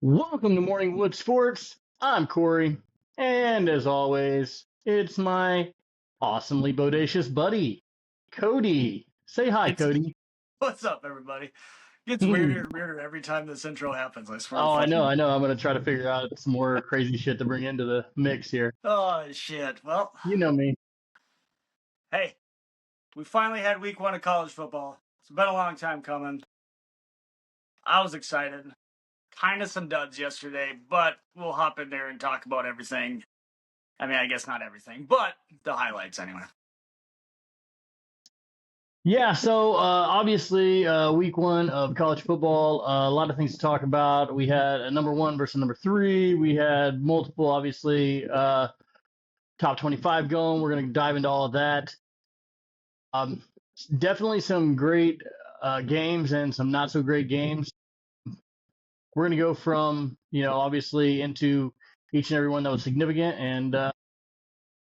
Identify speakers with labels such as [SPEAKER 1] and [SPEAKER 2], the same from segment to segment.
[SPEAKER 1] Welcome to Morningwood Sports. I'm Corey, and as always, it's my awesomely bodacious buddy, Cody. Say hi,
[SPEAKER 2] It's
[SPEAKER 1] Cody.
[SPEAKER 2] What's up, everybody? Gets
[SPEAKER 1] Hmm.
[SPEAKER 2] weirder and weirder every time this intro happens. I swear to
[SPEAKER 1] Oh, I know,
[SPEAKER 2] fucking.
[SPEAKER 1] I know. I'm gonna try to figure out some more crazy shit to bring into the mix here.
[SPEAKER 2] Oh shit. Well,
[SPEAKER 1] You know me.
[SPEAKER 2] hey, we finally had week 1 of college football. It's been a long time coming. I was excited. Kind of some duds yesterday, but we'll hop in there and talk about everything. I mean, I guess not everything, but the highlights anyway.
[SPEAKER 1] Yeah, so obviously, week one of college football, a lot of things to talk about. We had a number one versus number three. We had multiple, obviously, top 25 going. We're going to dive into all of that. Um, Definitely some great games and some not so great games. We're going to go from, obviously into each and every one that was significant and kind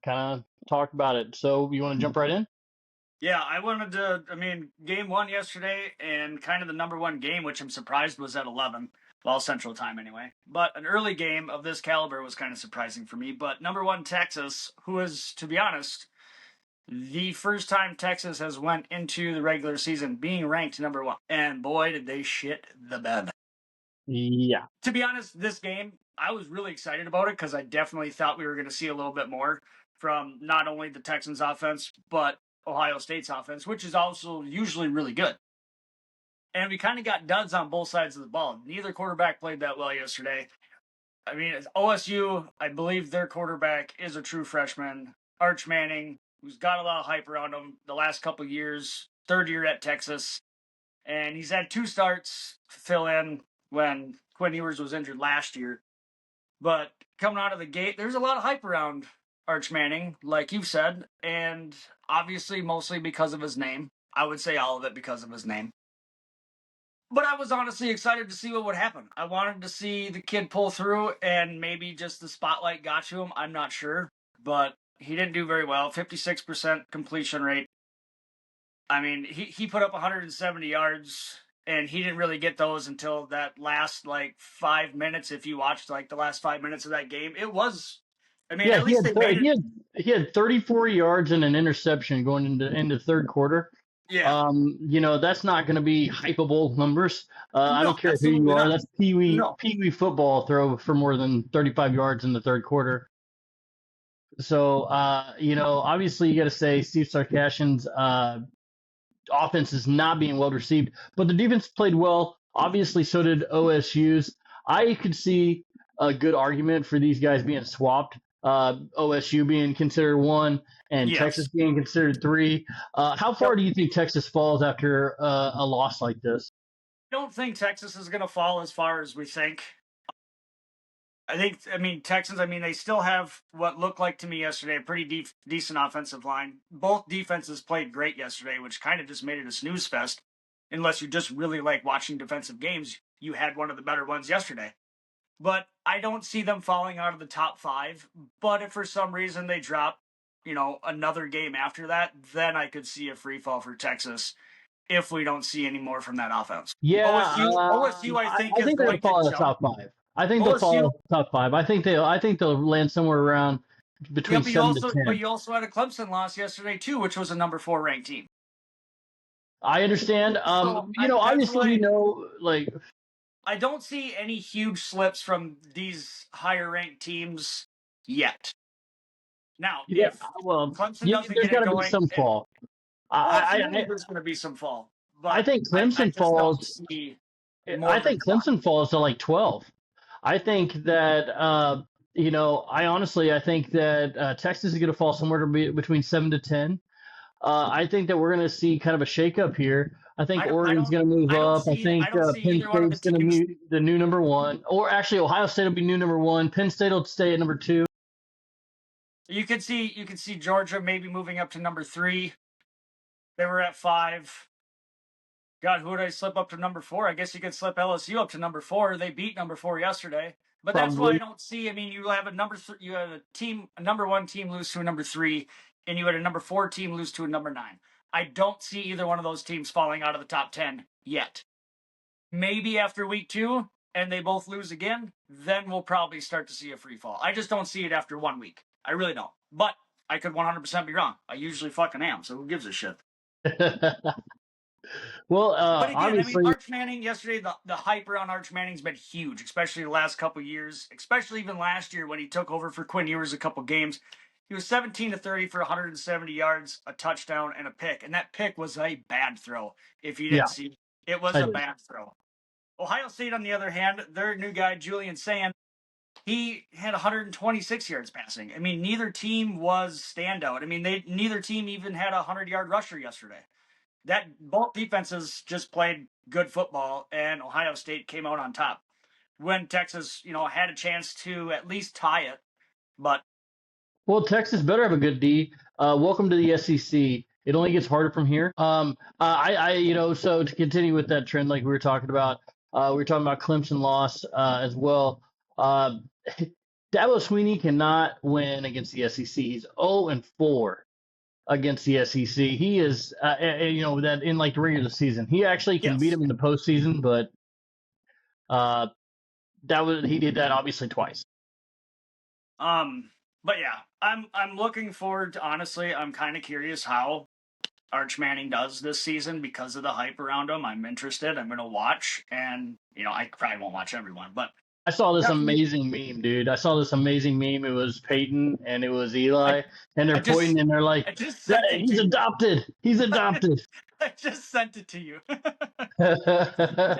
[SPEAKER 1] of talk about it. So you want to jump right in?
[SPEAKER 2] Yeah, game 1 yesterday and kind of the number one game, which I'm surprised was at 11. Well, Central Time anyway. But an early game of this caliber was kind of surprising for me. But number one, Texas, who is, to be honest, the first time Texas has went into the regular season being ranked number one. And boy, did they shit the bed.
[SPEAKER 1] Yeah.
[SPEAKER 2] To be honest, this game, I was really excited about it because I definitely thought we were going to see a little bit more from not only the Texans offense, but Ohio State's offense, which is also usually really good. And we kind of got duds on both sides of the ball. Neither quarterback played that well yesterday. I mean, OSU, I believe their quarterback is a true freshman, Arch Manning, who's got a lot of hype around him the last couple of years, third year at Texas. And he's had 2 starts to fill in when Quinn Ewers was injured last year. But coming out of the gate, there's a lot of hype around Arch Manning, like you've said, and obviously mostly because of his name. I would say all of it because of his name. But I was honestly excited to see what would happen. I wanted to see the kid pull through, and maybe just the spotlight got to him. I'm not sure. But he didn't do very well. 56% completion rate. I mean, he put up 170 yards, and he didn't really get those until that last, 5 minutes. If you watched, the last 5 minutes of that game, it was, I mean,
[SPEAKER 1] Yeah,
[SPEAKER 2] at least they made it.
[SPEAKER 1] he had 34 yards and an interception going into third quarter.
[SPEAKER 2] Yeah.
[SPEAKER 1] That's not going to be hypeable numbers. I
[SPEAKER 2] No,
[SPEAKER 1] don't care who you
[SPEAKER 2] absolutely
[SPEAKER 1] are.
[SPEAKER 2] not.
[SPEAKER 1] That's Pee
[SPEAKER 2] No.
[SPEAKER 1] Wee football throw for more than 35 yards in the third quarter. So, obviously you got to say Steve Sarkisian's offense is not being well received, but the defense played well. Obviously, so did OSU's. I could see a good argument for these guys being swapped. OSU being considered 1 and Texas
[SPEAKER 2] Yes.
[SPEAKER 1] being considered 3. How far
[SPEAKER 2] Yep.
[SPEAKER 1] do you think Texas falls after a loss like this?
[SPEAKER 2] I don't think Texas is going to fall as far as we think. Texans, they still have what looked like to me yesterday a pretty decent offensive line. Both defenses played great yesterday, which kind of just made it a snooze fest. Unless you just really like watching defensive games, you had one of the better ones yesterday. But I don't see them falling out of the top 5. But if for some reason they drop, another game after that, then I could see a free fall for Texas if we don't see any more from that offense.
[SPEAKER 1] Yeah,
[SPEAKER 2] OSU, I think,
[SPEAKER 1] I
[SPEAKER 2] is
[SPEAKER 1] think they're gonna
[SPEAKER 2] going to
[SPEAKER 1] fall in the
[SPEAKER 2] jump.
[SPEAKER 1] top 5. I think they'll fall in
[SPEAKER 2] OSU,
[SPEAKER 1] the top 5. I think they'll land somewhere around between 7 to
[SPEAKER 2] but
[SPEAKER 1] 10.
[SPEAKER 2] you also had a Clemson loss yesterday too, which was a number 4 ranked team.
[SPEAKER 1] I understand.
[SPEAKER 2] That's
[SPEAKER 1] Obviously,
[SPEAKER 2] why I don't see any huge slips from these higher ranked teams yet. Now,
[SPEAKER 1] yeah.
[SPEAKER 2] if
[SPEAKER 1] Well,
[SPEAKER 2] Clemson doesn't
[SPEAKER 1] there's
[SPEAKER 2] get
[SPEAKER 1] got
[SPEAKER 2] it
[SPEAKER 1] to be
[SPEAKER 2] going,
[SPEAKER 1] some fall.
[SPEAKER 2] absolutely
[SPEAKER 1] I
[SPEAKER 2] there's going to be some fall.
[SPEAKER 1] I
[SPEAKER 2] But
[SPEAKER 1] think
[SPEAKER 2] I
[SPEAKER 1] Clemson
[SPEAKER 2] just don't
[SPEAKER 1] falls.
[SPEAKER 2] see
[SPEAKER 1] I
[SPEAKER 2] more than
[SPEAKER 1] think
[SPEAKER 2] 5.
[SPEAKER 1] Clemson falls to like 12. I think that I think that Texas is going to fall somewhere between 7 to 10. I think that we're going to see kind of a shakeup here. I think Oregon's going to move up. I
[SPEAKER 2] don't see
[SPEAKER 1] think Penn
[SPEAKER 2] either one of the
[SPEAKER 1] State's going to
[SPEAKER 2] teams.
[SPEAKER 1] be the new number 1, or actually Ohio State will be new number 1. Penn State will stay at number 2.
[SPEAKER 2] You could see Georgia maybe moving up to number 3. They were at 5. God, who would I slip up to number 4? I guess you could slip LSU up to number 4. They beat number 4 yesterday. But that's why I
[SPEAKER 1] Probably.
[SPEAKER 2] don't see. You have you had a number 1 team lose to a number 3, and you had a number 4 team lose to a number 9. I don't see either one of those teams falling out of the top 10 yet. Maybe after week 2, and they both lose again, then we'll probably start to see a free fall. I just don't see it after 1 week. I really don't. But I could 100% be wrong. I usually fucking am, so who gives a shit?
[SPEAKER 1] Well,
[SPEAKER 2] But again, I mean,
[SPEAKER 1] obviously,
[SPEAKER 2] Arch Manning yesterday, the hype around Arch Manning's been huge, especially the last couple of years, especially even last year when he took over for Quinn Ewers a couple games. He was 17 to 30 for 170 yards, a touchdown, and a pick. And that pick was a bad throw. If you
[SPEAKER 1] yeah,
[SPEAKER 2] didn't see, it was
[SPEAKER 1] I
[SPEAKER 2] a
[SPEAKER 1] did.
[SPEAKER 2] bad throw. Ohio State, on the other hand, their new guy, Julian Sand, he had 126 yards passing. I mean, neither team was standout. I mean, neither team even had a 100-yard rusher yesterday. That both defenses just played good football, and Ohio State came out on top. When Texas, had a chance to at least tie it, but
[SPEAKER 1] Well, Texas better have a good D. Welcome to the SEC. It only gets harder from here. So to continue with that trend, like we were talking about, we were talking about Clemson loss as well. Uh, Dabo Sweeney cannot win against the SEC. He's 0-4 against the SEC. He is, that in like the regular season, he actually can beat
[SPEAKER 2] yes.
[SPEAKER 1] him in the postseason, but uh, he did that obviously twice.
[SPEAKER 2] But yeah, I'm looking forward to, honestly, I'm kind of curious how Arch Manning does this season because of the hype around him. I'm interested. I'm going to watch, and I probably won't watch everyone, but
[SPEAKER 1] I saw this
[SPEAKER 2] definitely.
[SPEAKER 1] amazing meme, dude. I saw this amazing meme. It was Peyton and it was
[SPEAKER 2] I,
[SPEAKER 1] Eli, and
[SPEAKER 2] I
[SPEAKER 1] they're
[SPEAKER 2] just
[SPEAKER 1] pointing and they're like,
[SPEAKER 2] I just sent it to
[SPEAKER 1] He's
[SPEAKER 2] you.
[SPEAKER 1] adopted. He's adopted."
[SPEAKER 2] I just sent it to you. And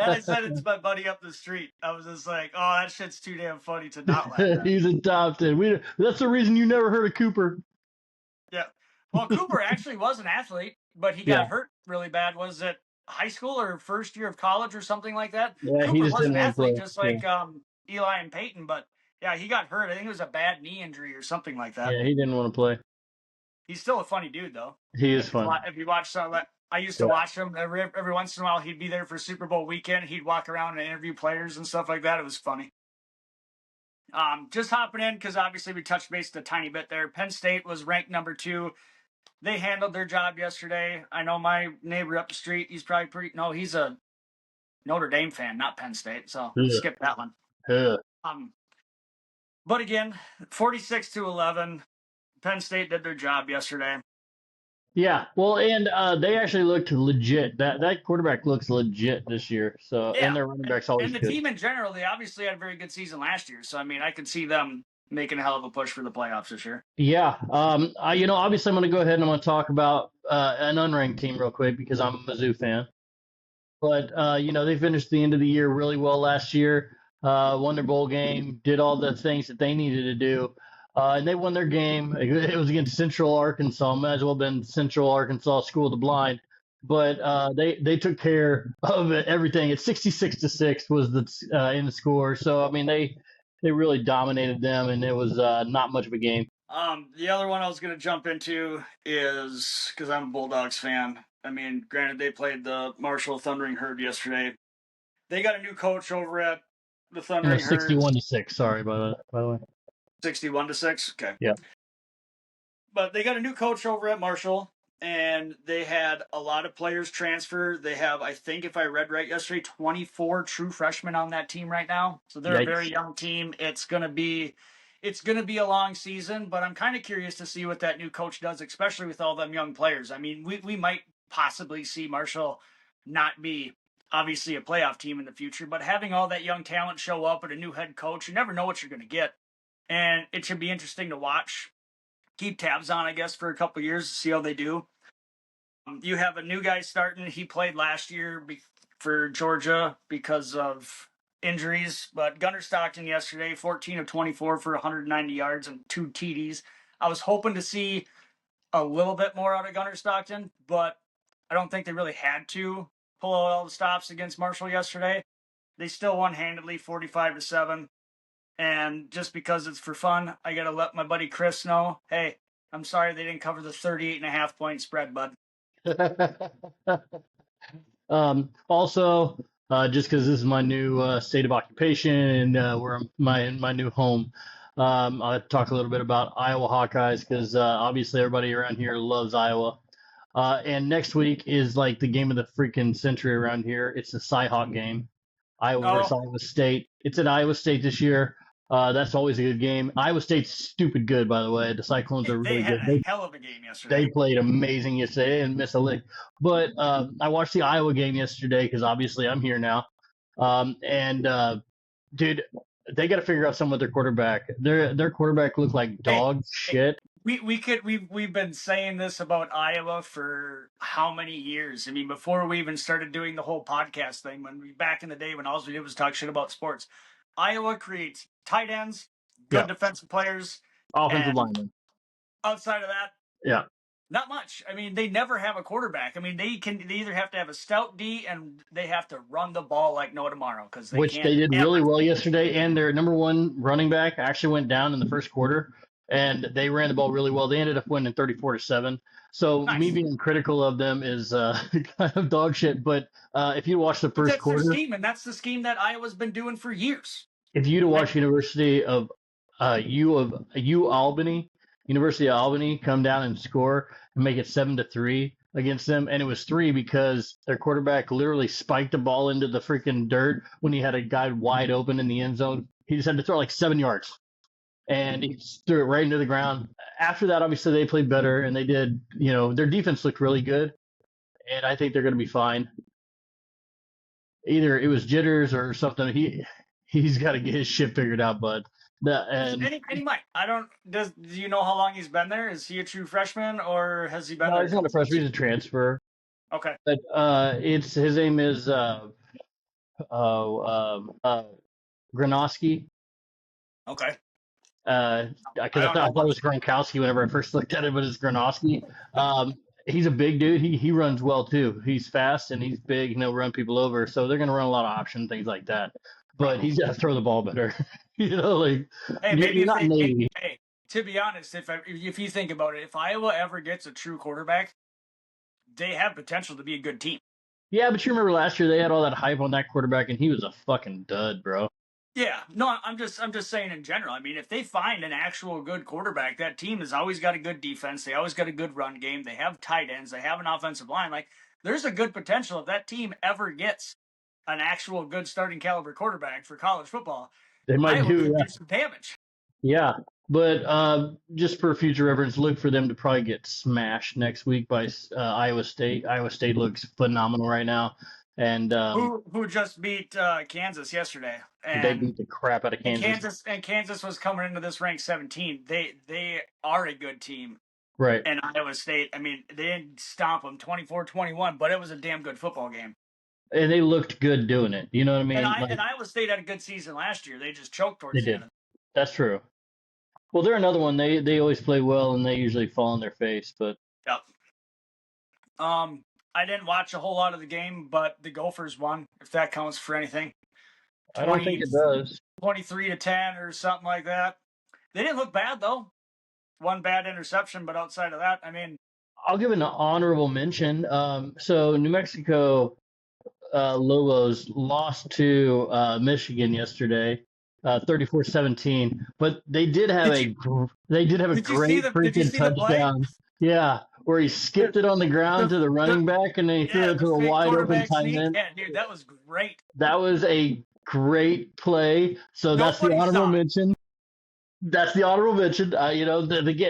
[SPEAKER 2] I sent it to my buddy up the street. I was just like, oh, that shit's too damn funny to not laugh at.
[SPEAKER 1] He's adopted. That's the reason you never heard of Cooper.
[SPEAKER 2] Yeah. Well, Cooper actually was an athlete, but he
[SPEAKER 1] Yeah,
[SPEAKER 2] got hurt really bad. Was it high school or first year of college or something like that?
[SPEAKER 1] yeah. He
[SPEAKER 2] Cooper
[SPEAKER 1] just
[SPEAKER 2] was
[SPEAKER 1] didn't
[SPEAKER 2] an
[SPEAKER 1] want to
[SPEAKER 2] athlete
[SPEAKER 1] play.
[SPEAKER 2] just
[SPEAKER 1] Yeah,
[SPEAKER 2] like Eli and Peyton, but yeah, he got hurt. I think it was a bad knee injury or something like that.
[SPEAKER 1] yeah. He didn't want to play.
[SPEAKER 2] He's still a funny dude, though.
[SPEAKER 1] He is fun.
[SPEAKER 2] If you watch some, I used to
[SPEAKER 1] Yeah.
[SPEAKER 2] watch him every once in a while. He'd be there for Super Bowl weekend. He'd walk around and interview players and stuff like that. It was funny. Just hopping in because obviously we touched base a tiny bit there. Penn State was ranked number 2. They handled their job yesterday. I know my neighbor up the street. He's probably he's a Notre Dame fan, not Penn State. So
[SPEAKER 1] Yeah.
[SPEAKER 2] skip that one.
[SPEAKER 1] Yeah.
[SPEAKER 2] But again, 46-11. Penn State did their job yesterday.
[SPEAKER 1] Yeah, well, and they actually looked legit. That quarterback looks legit this year. So,
[SPEAKER 2] Yeah,
[SPEAKER 1] and their running back's always
[SPEAKER 2] and the
[SPEAKER 1] good.
[SPEAKER 2] team in general, they obviously had a very good season last year. So I mean, I could see them making a hell of a push for the playoffs this year.
[SPEAKER 1] Yeah, obviously I'm going to go ahead and I'm going to talk about an unranked team real quick because I'm a Mizzou fan. But they finished the end of the year really well last year. Won their bowl game, did all the things that they needed to do, and they won their game. It was against Central Arkansas. Might as well have been Central Arkansas School of the Blind. But they took care of everything. It's 66-6 was the in the score. So I mean they really dominated them, and it was not much of a game.
[SPEAKER 2] The other one I was going to jump into is because I'm a Bulldogs fan. I mean, granted, they played the Marshall Thundering Herd yesterday. They got a new coach over at the Thundering Herd.
[SPEAKER 1] 61-6. Sorry, by the way.
[SPEAKER 2] 61-6. Okay.
[SPEAKER 1] Yeah.
[SPEAKER 2] But they got a new coach over at Marshall, and they had a lot of players transfer. They have, I think, if I read right yesterday, 24 true freshmen on that team right now. So they're a very young team. It's gonna be a long season, but I'm kind of curious to see what that new coach does, especially with all them young players. I mean, we might possibly see Marshall not be obviously a playoff team in the future, but having all that young talent show up and a new head coach, you never know what you're going to get. And it should be interesting to watch. Keep tabs on, I guess, for a couple years to see how they do. You have a new guy starting. He played last year for Georgia because of injuries, but Gunnar Stockton yesterday, 14 of 24 for 190 yards and 2 TDs. I was hoping to see a little bit more out of Gunnar Stockton, but I don't think they really had to pull out all the stops against Marshall yesterday. They still won handedly, 45-7. And just because it's for fun, I got to let my buddy Chris know, hey, I'm sorry they didn't cover the 38.5 point spread, bud.
[SPEAKER 1] Also, just because this is my new state of occupation and where my new home, I'll talk a little bit about Iowa Hawkeyes because obviously everybody around here loves Iowa. And next week is like the game of the freaking century around here. It's the Cyhawk game, Iowa versus Iowa State. It's at Iowa State this year. That's always a good game. Iowa State's stupid good, by the way. The Cyclones are
[SPEAKER 2] They
[SPEAKER 1] really
[SPEAKER 2] had
[SPEAKER 1] good.
[SPEAKER 2] a hell of a game
[SPEAKER 1] They
[SPEAKER 2] yesterday.
[SPEAKER 1] played amazing yesterday and missed a lick. But I watched the Iowa game yesterday because obviously I'm here now. And dude, they got to figure out something with their quarterback. Their quarterback looked like
[SPEAKER 2] Hey,
[SPEAKER 1] dog
[SPEAKER 2] hey,
[SPEAKER 1] shit.
[SPEAKER 2] we've been saying this about Iowa for how many years? I mean, before we even started doing the whole podcast thing, back in the day when all we did was talk shit about sports. Iowa creates tight ends,
[SPEAKER 1] Yeah,
[SPEAKER 2] good defensive players,
[SPEAKER 1] offensive
[SPEAKER 2] and
[SPEAKER 1] lineman.
[SPEAKER 2] outside of that,
[SPEAKER 1] Yeah,
[SPEAKER 2] not much. I mean, they never have a quarterback. I mean, they either have to have a stout D and they have to run the ball like no tomorrow because they
[SPEAKER 1] which
[SPEAKER 2] can't
[SPEAKER 1] they did really
[SPEAKER 2] ever.
[SPEAKER 1] well yesterday. And their number one running back actually went down in the first quarter, and they ran the ball really well. They ended up winning 34-7. So me
[SPEAKER 2] Nice.
[SPEAKER 1] being critical of them is kind of dog shit. But if you watch the
[SPEAKER 2] But
[SPEAKER 1] first
[SPEAKER 2] that's their
[SPEAKER 1] quarter,
[SPEAKER 2] scheme, and that's the scheme that Iowa's been doing for years.
[SPEAKER 1] if you'd watch University of University of Albany come down and score and make it 7-3 against them, and it was 3 because their quarterback literally spiked the ball into the freaking dirt when he had a guy wide open in the end zone. He just had to throw like 7 yards, and he just threw it right into the ground. After that, obviously they played better, and they did. Their defense looked really good, and I think they're going to be fine. Either it was jitters or something. He's got to get his shit figured out, bud.
[SPEAKER 2] And he might. I don't. Do you know how long he's been there? Is he a true freshman or has he been
[SPEAKER 1] No,
[SPEAKER 2] there?
[SPEAKER 1] he's not a freshman. He's a transfer.
[SPEAKER 2] Okay.
[SPEAKER 1] But it's his name is uh, uh, Gronoski.
[SPEAKER 2] Okay.
[SPEAKER 1] Because
[SPEAKER 2] I
[SPEAKER 1] I
[SPEAKER 2] don't
[SPEAKER 1] thought, I
[SPEAKER 2] know
[SPEAKER 1] thought it was
[SPEAKER 2] much.
[SPEAKER 1] Gronkowski whenever I first looked at it, but it's Gronoski. He's a big dude. He runs well too. He's fast and he's big, and he'll run people over. So they're gonna run a lot of option things like that. But he's got to throw the ball better. Like
[SPEAKER 2] Hey, maybe
[SPEAKER 1] you're
[SPEAKER 2] if
[SPEAKER 1] not
[SPEAKER 2] they.
[SPEAKER 1] Navy.
[SPEAKER 2] Hey, to be honest, if you think about it, if Iowa ever gets a true quarterback, they have potential to be a good team.
[SPEAKER 1] Yeah, but you remember last year they had all that hype on that quarterback, and he was a fucking dud, bro.
[SPEAKER 2] Yeah, no, I'm just saying in general. I mean, if they find an actual good quarterback, that team has always got a good defense. They always got a good run game. They have tight ends. They have an offensive line. Like, there's a good potential if that team ever gets an actual good starting caliber quarterback for college football.
[SPEAKER 1] They might
[SPEAKER 2] Iowa
[SPEAKER 1] do,
[SPEAKER 2] could
[SPEAKER 1] yeah.
[SPEAKER 2] do some damage.
[SPEAKER 1] Yeah, but just for future reference, look for them to probably get smashed next week by Iowa State. Iowa State looks phenomenal right now, and
[SPEAKER 2] Who just beat Kansas yesterday,
[SPEAKER 1] they beat the crap out of Kansas.
[SPEAKER 2] Kansas was coming into this ranked 17. They are a good team.
[SPEAKER 1] Right.
[SPEAKER 2] And Iowa State, I mean, they didn't stomp them 24-21, but it was a damn good football game.
[SPEAKER 1] And they looked good doing it. You know what I mean?
[SPEAKER 2] And Iowa State had a good season last year. They just choked
[SPEAKER 1] They
[SPEAKER 2] towards the
[SPEAKER 1] did.
[SPEAKER 2] end.
[SPEAKER 1] That's true. Well, they're another one. They always play well, and they usually fall on their face. But
[SPEAKER 2] Yep. I didn't watch a whole lot of the game, but the Gophers won, if that counts for anything.
[SPEAKER 1] I don't think it does.
[SPEAKER 2] 23-10 or something like that. They didn't look bad though. One bad interception, but outside of that, I mean,
[SPEAKER 1] I'll give an honorable mention. So New Mexico Lobos lost to Michigan yesterday, 34-17. But they did have a great freaking touchdown. Yeah, where he skipped it on the ground to the running back, and then he threw it to a wide open tight end.
[SPEAKER 2] Yeah, dude, that was great.
[SPEAKER 1] That was a great play. So that's the honorable mention. That's the honorable mention. They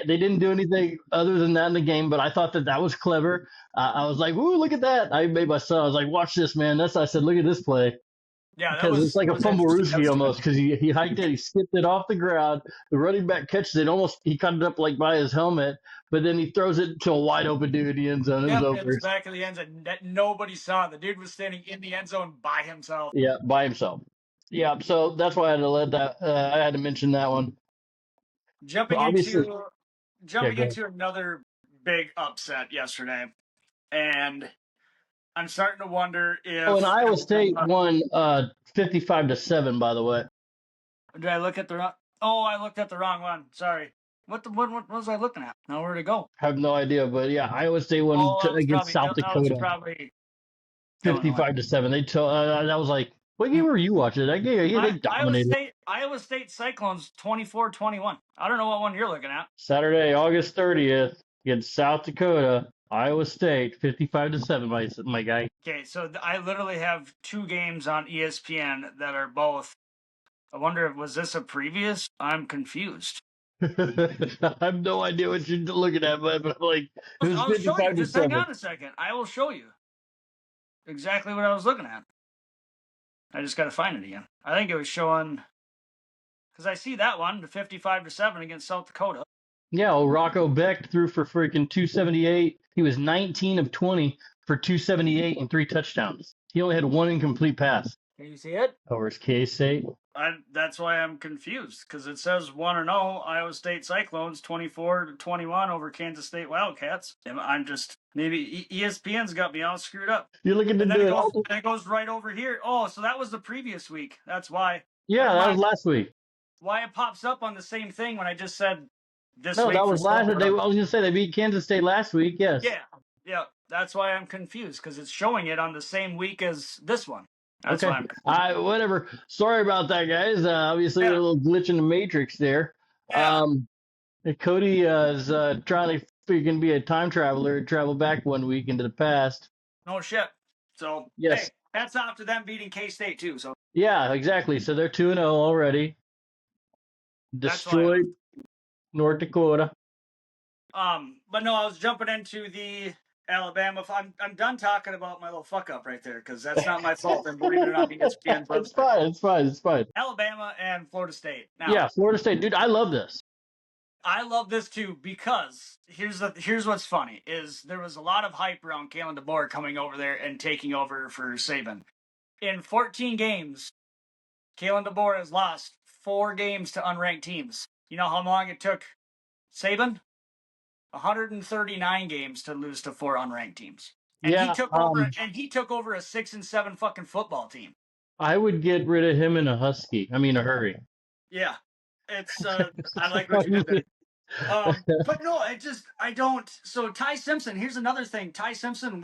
[SPEAKER 1] didn't do anything other than that in the game, but I thought that was clever. I was like, "Ooh, look at that!" I made my son. I was like, "Watch this, man." I said, "Look at this play."
[SPEAKER 2] Yeah,
[SPEAKER 1] because it's like a fumble rooski almost. Because he hiked it, he skipped it off the ground. The running back catches it. He cut it up like by his helmet, but then he throws it to a wide open dude in the end zone. It was over.
[SPEAKER 2] It was back of the end zone that nobody saw. The dude was standing in the end zone by himself.
[SPEAKER 1] Yeah, by himself. Yeah, so that's why I had to I had to mention that one.
[SPEAKER 2] Jumping into another big upset yesterday, and I'm starting to wonder if.
[SPEAKER 1] Oh, and Iowa State won 55-7. By the way.
[SPEAKER 2] Did I look at the wrong? Oh, I looked at the wrong one. Sorry. What was I looking at? Now where to go?
[SPEAKER 1] I have no idea, but yeah, Iowa State won against South Dakota. 55-7. They that was like, what game were you watching? That game, they dominated.
[SPEAKER 2] Iowa State Cyclones 24-21. I don't know what one you're looking at.
[SPEAKER 1] Saturday, August 30th, against South Dakota, Iowa State, 55-7. My guy.
[SPEAKER 2] Okay, so I literally have two games on ESPN that are both I wonder if was this a previous? I'm confused.
[SPEAKER 1] I have no idea what you're looking at, but I'm like, it was
[SPEAKER 2] I'll show you.
[SPEAKER 1] 55 to
[SPEAKER 2] Just hang
[SPEAKER 1] 7.
[SPEAKER 2] on a second. I will show you exactly what I was looking at. I just got to find it again. I think it was showing because I see that one, the 55 to 7 against South Dakota.
[SPEAKER 1] Yeah, well, Rocco Beck threw for freaking 278. He was 19 of 20 for 278 and 3 touchdowns. He only had 1 incomplete pass.
[SPEAKER 2] Can you see it?
[SPEAKER 1] Over his K-State.
[SPEAKER 2] That's why I'm confused because it says 1-0 Iowa State Cyclones 24-21 over Kansas State Wildcats. And I'm just maybe ESPN's got me all screwed up.
[SPEAKER 1] You're looking to
[SPEAKER 2] And then
[SPEAKER 1] do
[SPEAKER 2] it goes right over here. Oh, so that was the previous week. That's why.
[SPEAKER 1] Yeah, that was last week.
[SPEAKER 2] Why it pops up on the same thing when I just said this
[SPEAKER 1] No,
[SPEAKER 2] week.
[SPEAKER 1] that was last. I was going to say they beat Kansas State last week. Yes.
[SPEAKER 2] Yeah. That's why I'm confused because it's showing it on the same week as this one. That's
[SPEAKER 1] okay. Whatever. Sorry about that, guys. Obviously, a little glitch in the matrix there.
[SPEAKER 2] Yeah.
[SPEAKER 1] Cody is trying to freaking be a time traveler, travel back 1 week into the past.
[SPEAKER 2] No shit. So,
[SPEAKER 1] yes.
[SPEAKER 2] Hey, that's off to them beating K-State, too. So.
[SPEAKER 1] Yeah, exactly. So they're 2-0 already. Destroyed North Dakota.
[SPEAKER 2] But no, I was jumping into the Alabama. I'm done talking about my little fuck up right there because that's not my fault. And believe it or not, ESPN.
[SPEAKER 1] It's fine.
[SPEAKER 2] Alabama and Florida State. Now,
[SPEAKER 1] yeah, Florida State, dude. I love this.
[SPEAKER 2] I love this too because here's what's funny is there was a lot of hype around Kalen DeBoer coming over there and taking over for Saban. In 14 games, Kalen DeBoer has lost 4 games to unranked teams. You know how long it took Saban? 139 games to lose to 4 unranked teams. And he took over a 6-7 fucking football team.
[SPEAKER 1] I would get rid of him in a hurry.
[SPEAKER 2] Yeah. It's I like what you did there. But no, I don't. So Ty Simpson, here's another thing. Ty Simpson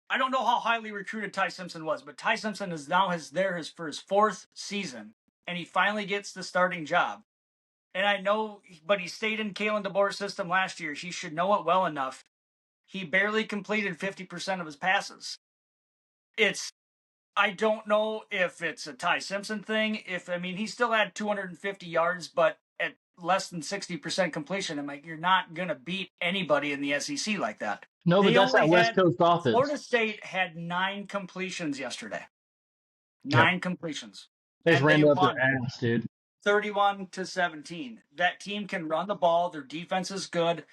[SPEAKER 2] I don't know how highly recruited Ty Simpson was, but Ty Simpson is now for his 4th season, and he finally gets the starting job. And I know, but he stayed in Kalen DeBoer's system last year. He should know it well enough. He barely completed 50% of his passes. I don't know if it's a Ty Simpson thing. He still had 250 yards, but at less than 60% completion, I'm like, you're not going to beat anybody in the SEC like that.
[SPEAKER 1] No, but that's that West Coast offense.
[SPEAKER 2] Florida State had 9 completions yesterday. 9 completions.
[SPEAKER 1] They just ran up their ass, dude.
[SPEAKER 2] 31-17. That team can run the ball. Their defense is good.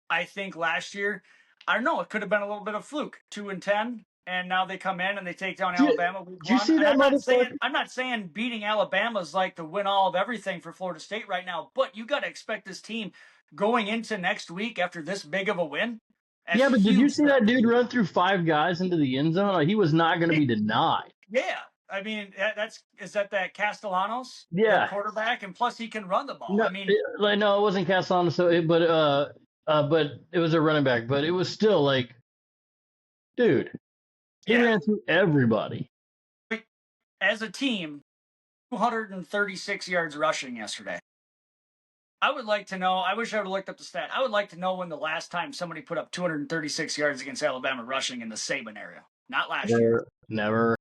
[SPEAKER 2] I think last year, I don't know, it could have been a little bit of fluke. 2-10, and now they come in and they take down Alabama.
[SPEAKER 1] Did you see that
[SPEAKER 2] I'm not saying beating Alabama is like the win all of everything for Florida State right now, but you got to expect this team going into next week after this big of a win.
[SPEAKER 1] Yeah, but did you see that dude run through 5 guys into the end zone? Like, he was not going to be denied.
[SPEAKER 2] Yeah. Is that Castellanos?
[SPEAKER 1] Yeah.
[SPEAKER 2] Quarterback, and plus he can run the ball.
[SPEAKER 1] No, it wasn't Castellanos, but it was a running back. But it was still like, dude, he ran through everybody.
[SPEAKER 2] As a team, 236 yards rushing yesterday. I would like to know, I wish I would have looked up the stat. I would like to know when the last time somebody put up 236 yards against Alabama rushing in the Saban area. Not last year.
[SPEAKER 1] Never.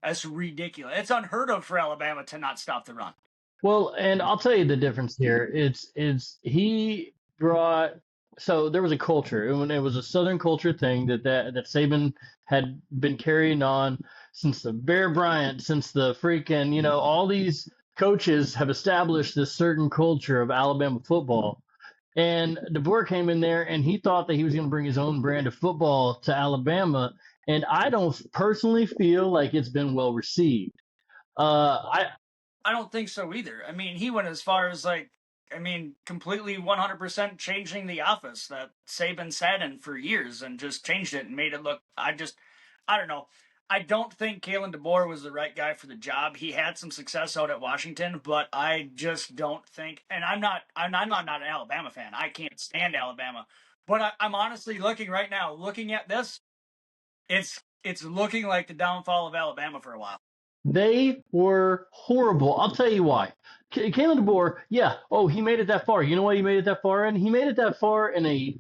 [SPEAKER 2] That's ridiculous. It's unheard of for Alabama to not stop the run.
[SPEAKER 1] Well, and I'll tell you the difference here. He brought, so there was a culture. It was a Southern culture thing that Saban had been carrying on since the Bear Bryant, since the freaking, all these coaches have established this certain culture of Alabama football. And DeBoer came in there and he thought that he was going to bring his own brand of football to Alabama. And I don't personally feel like it's been well received. I
[SPEAKER 2] don't think so either. He went as far as completely 100% changing the office that Saban sat in for years and just changed it and made it look. I don't know. I don't think Kalen DeBoer was the right guy for the job. He had some success out at Washington, but I just don't think. And I'm not an Alabama fan. I can't stand Alabama. But I'm honestly looking at this. It's looking like the downfall of Alabama for a while.
[SPEAKER 1] They were horrible. I'll tell you why. Kalen DeBoer, he made it that far. You know why he made it that far? And he made it that far in a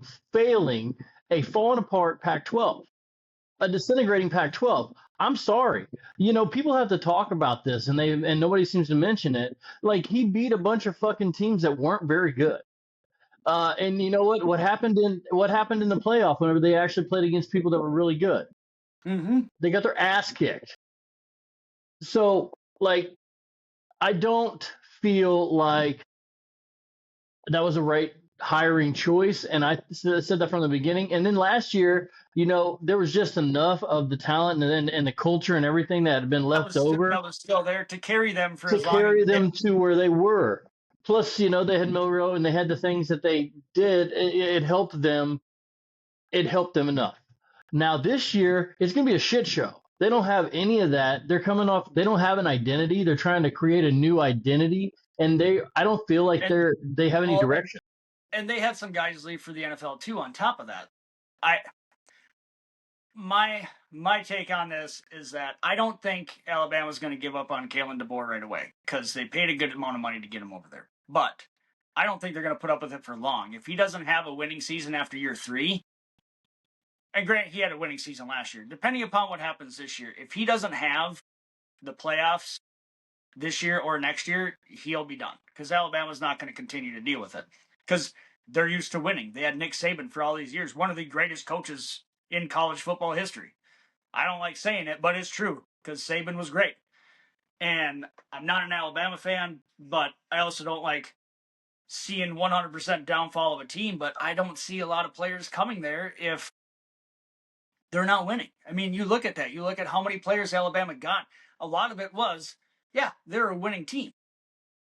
[SPEAKER 1] falling apart Pac-12. A disintegrating Pac-12. I'm sorry. People have to talk about this, and nobody seems to mention it. Like, he beat a bunch of fucking teams that weren't very good. And you know what? What happened in the playoff whenever they actually played against people that were really good?
[SPEAKER 2] Mm-hmm.
[SPEAKER 1] They got their ass kicked. So, like, I don't feel like that was a right hiring choice, and I said that from the beginning. And then last year, there was just enough of the talent and the culture and everything that had been left over
[SPEAKER 2] That was still there to carry them for
[SPEAKER 1] to
[SPEAKER 2] as long as
[SPEAKER 1] carry
[SPEAKER 2] it did.
[SPEAKER 1] them to where they were. Plus, they had Milrow and they had the things that they did. It helped them. It helped them enough. Now this year, it's going to be a shit show. They don't have any of that. They're coming off. They don't have an identity. They're trying to create a new identity, and I don't feel like
[SPEAKER 2] And
[SPEAKER 1] they have any
[SPEAKER 2] well,
[SPEAKER 1] direction.
[SPEAKER 2] and they had some guys leave for the NFL too. On top of that, I my take on this is that I don't think Alabama's going to give up on Kalen DeBoer right away because they paid a good amount of money to get him over there. But I don't think they're going to put up with it for long. If he doesn't have a winning season after year 3, and Grant, he had a winning season last year. Depending upon what happens this year, if he doesn't have the playoffs this year or next year, he'll be done because Alabama's not going to continue to deal with it because they're used to winning. They had Nick Saban for all these years, one of the greatest coaches in college football history. I don't like saying it, but it's true because Saban was great. And I'm not an Alabama fan, but I also don't like seeing 100% downfall of a team, but I don't see a lot of players coming there if they're not winning. I mean, you look at that. You look at how many players Alabama got. A lot of it was, yeah, they're a winning team.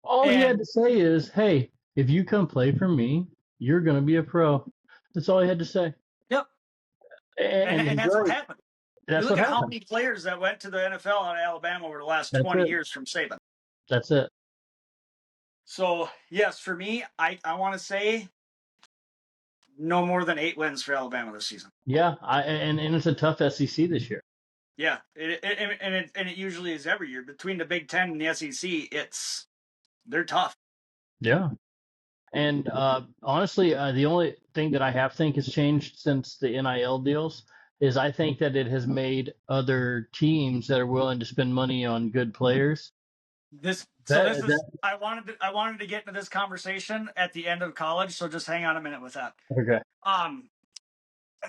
[SPEAKER 1] All he had
[SPEAKER 2] And
[SPEAKER 1] to say is, "Hey, if you come play for me, you're going to be a pro." That's all he had to say,
[SPEAKER 2] yep,
[SPEAKER 1] and
[SPEAKER 2] and
[SPEAKER 1] he's
[SPEAKER 2] that's what
[SPEAKER 1] right.
[SPEAKER 2] happened. You
[SPEAKER 1] That's
[SPEAKER 2] look
[SPEAKER 1] what
[SPEAKER 2] at how
[SPEAKER 1] happened.
[SPEAKER 2] many players that went to the NFL out of Alabama over the last
[SPEAKER 1] That's
[SPEAKER 2] 20
[SPEAKER 1] it.
[SPEAKER 2] years from Saban.
[SPEAKER 1] That's it.
[SPEAKER 2] So, yes, for me, I want to say no more than 8 wins for Alabama this season.
[SPEAKER 1] Yeah, and it's a tough SEC this year.
[SPEAKER 2] Yeah, and it usually is every year between the Big Ten and the SEC. They're tough.
[SPEAKER 1] Yeah. And honestly, the only thing that I think has changed since the NIL deals is I think that it has made other teams that are willing to spend money on good players.
[SPEAKER 2] This
[SPEAKER 1] That
[SPEAKER 2] I wanted to get into this conversation at the end of college, so just hang on a minute with that.
[SPEAKER 1] okay.
[SPEAKER 2] Um,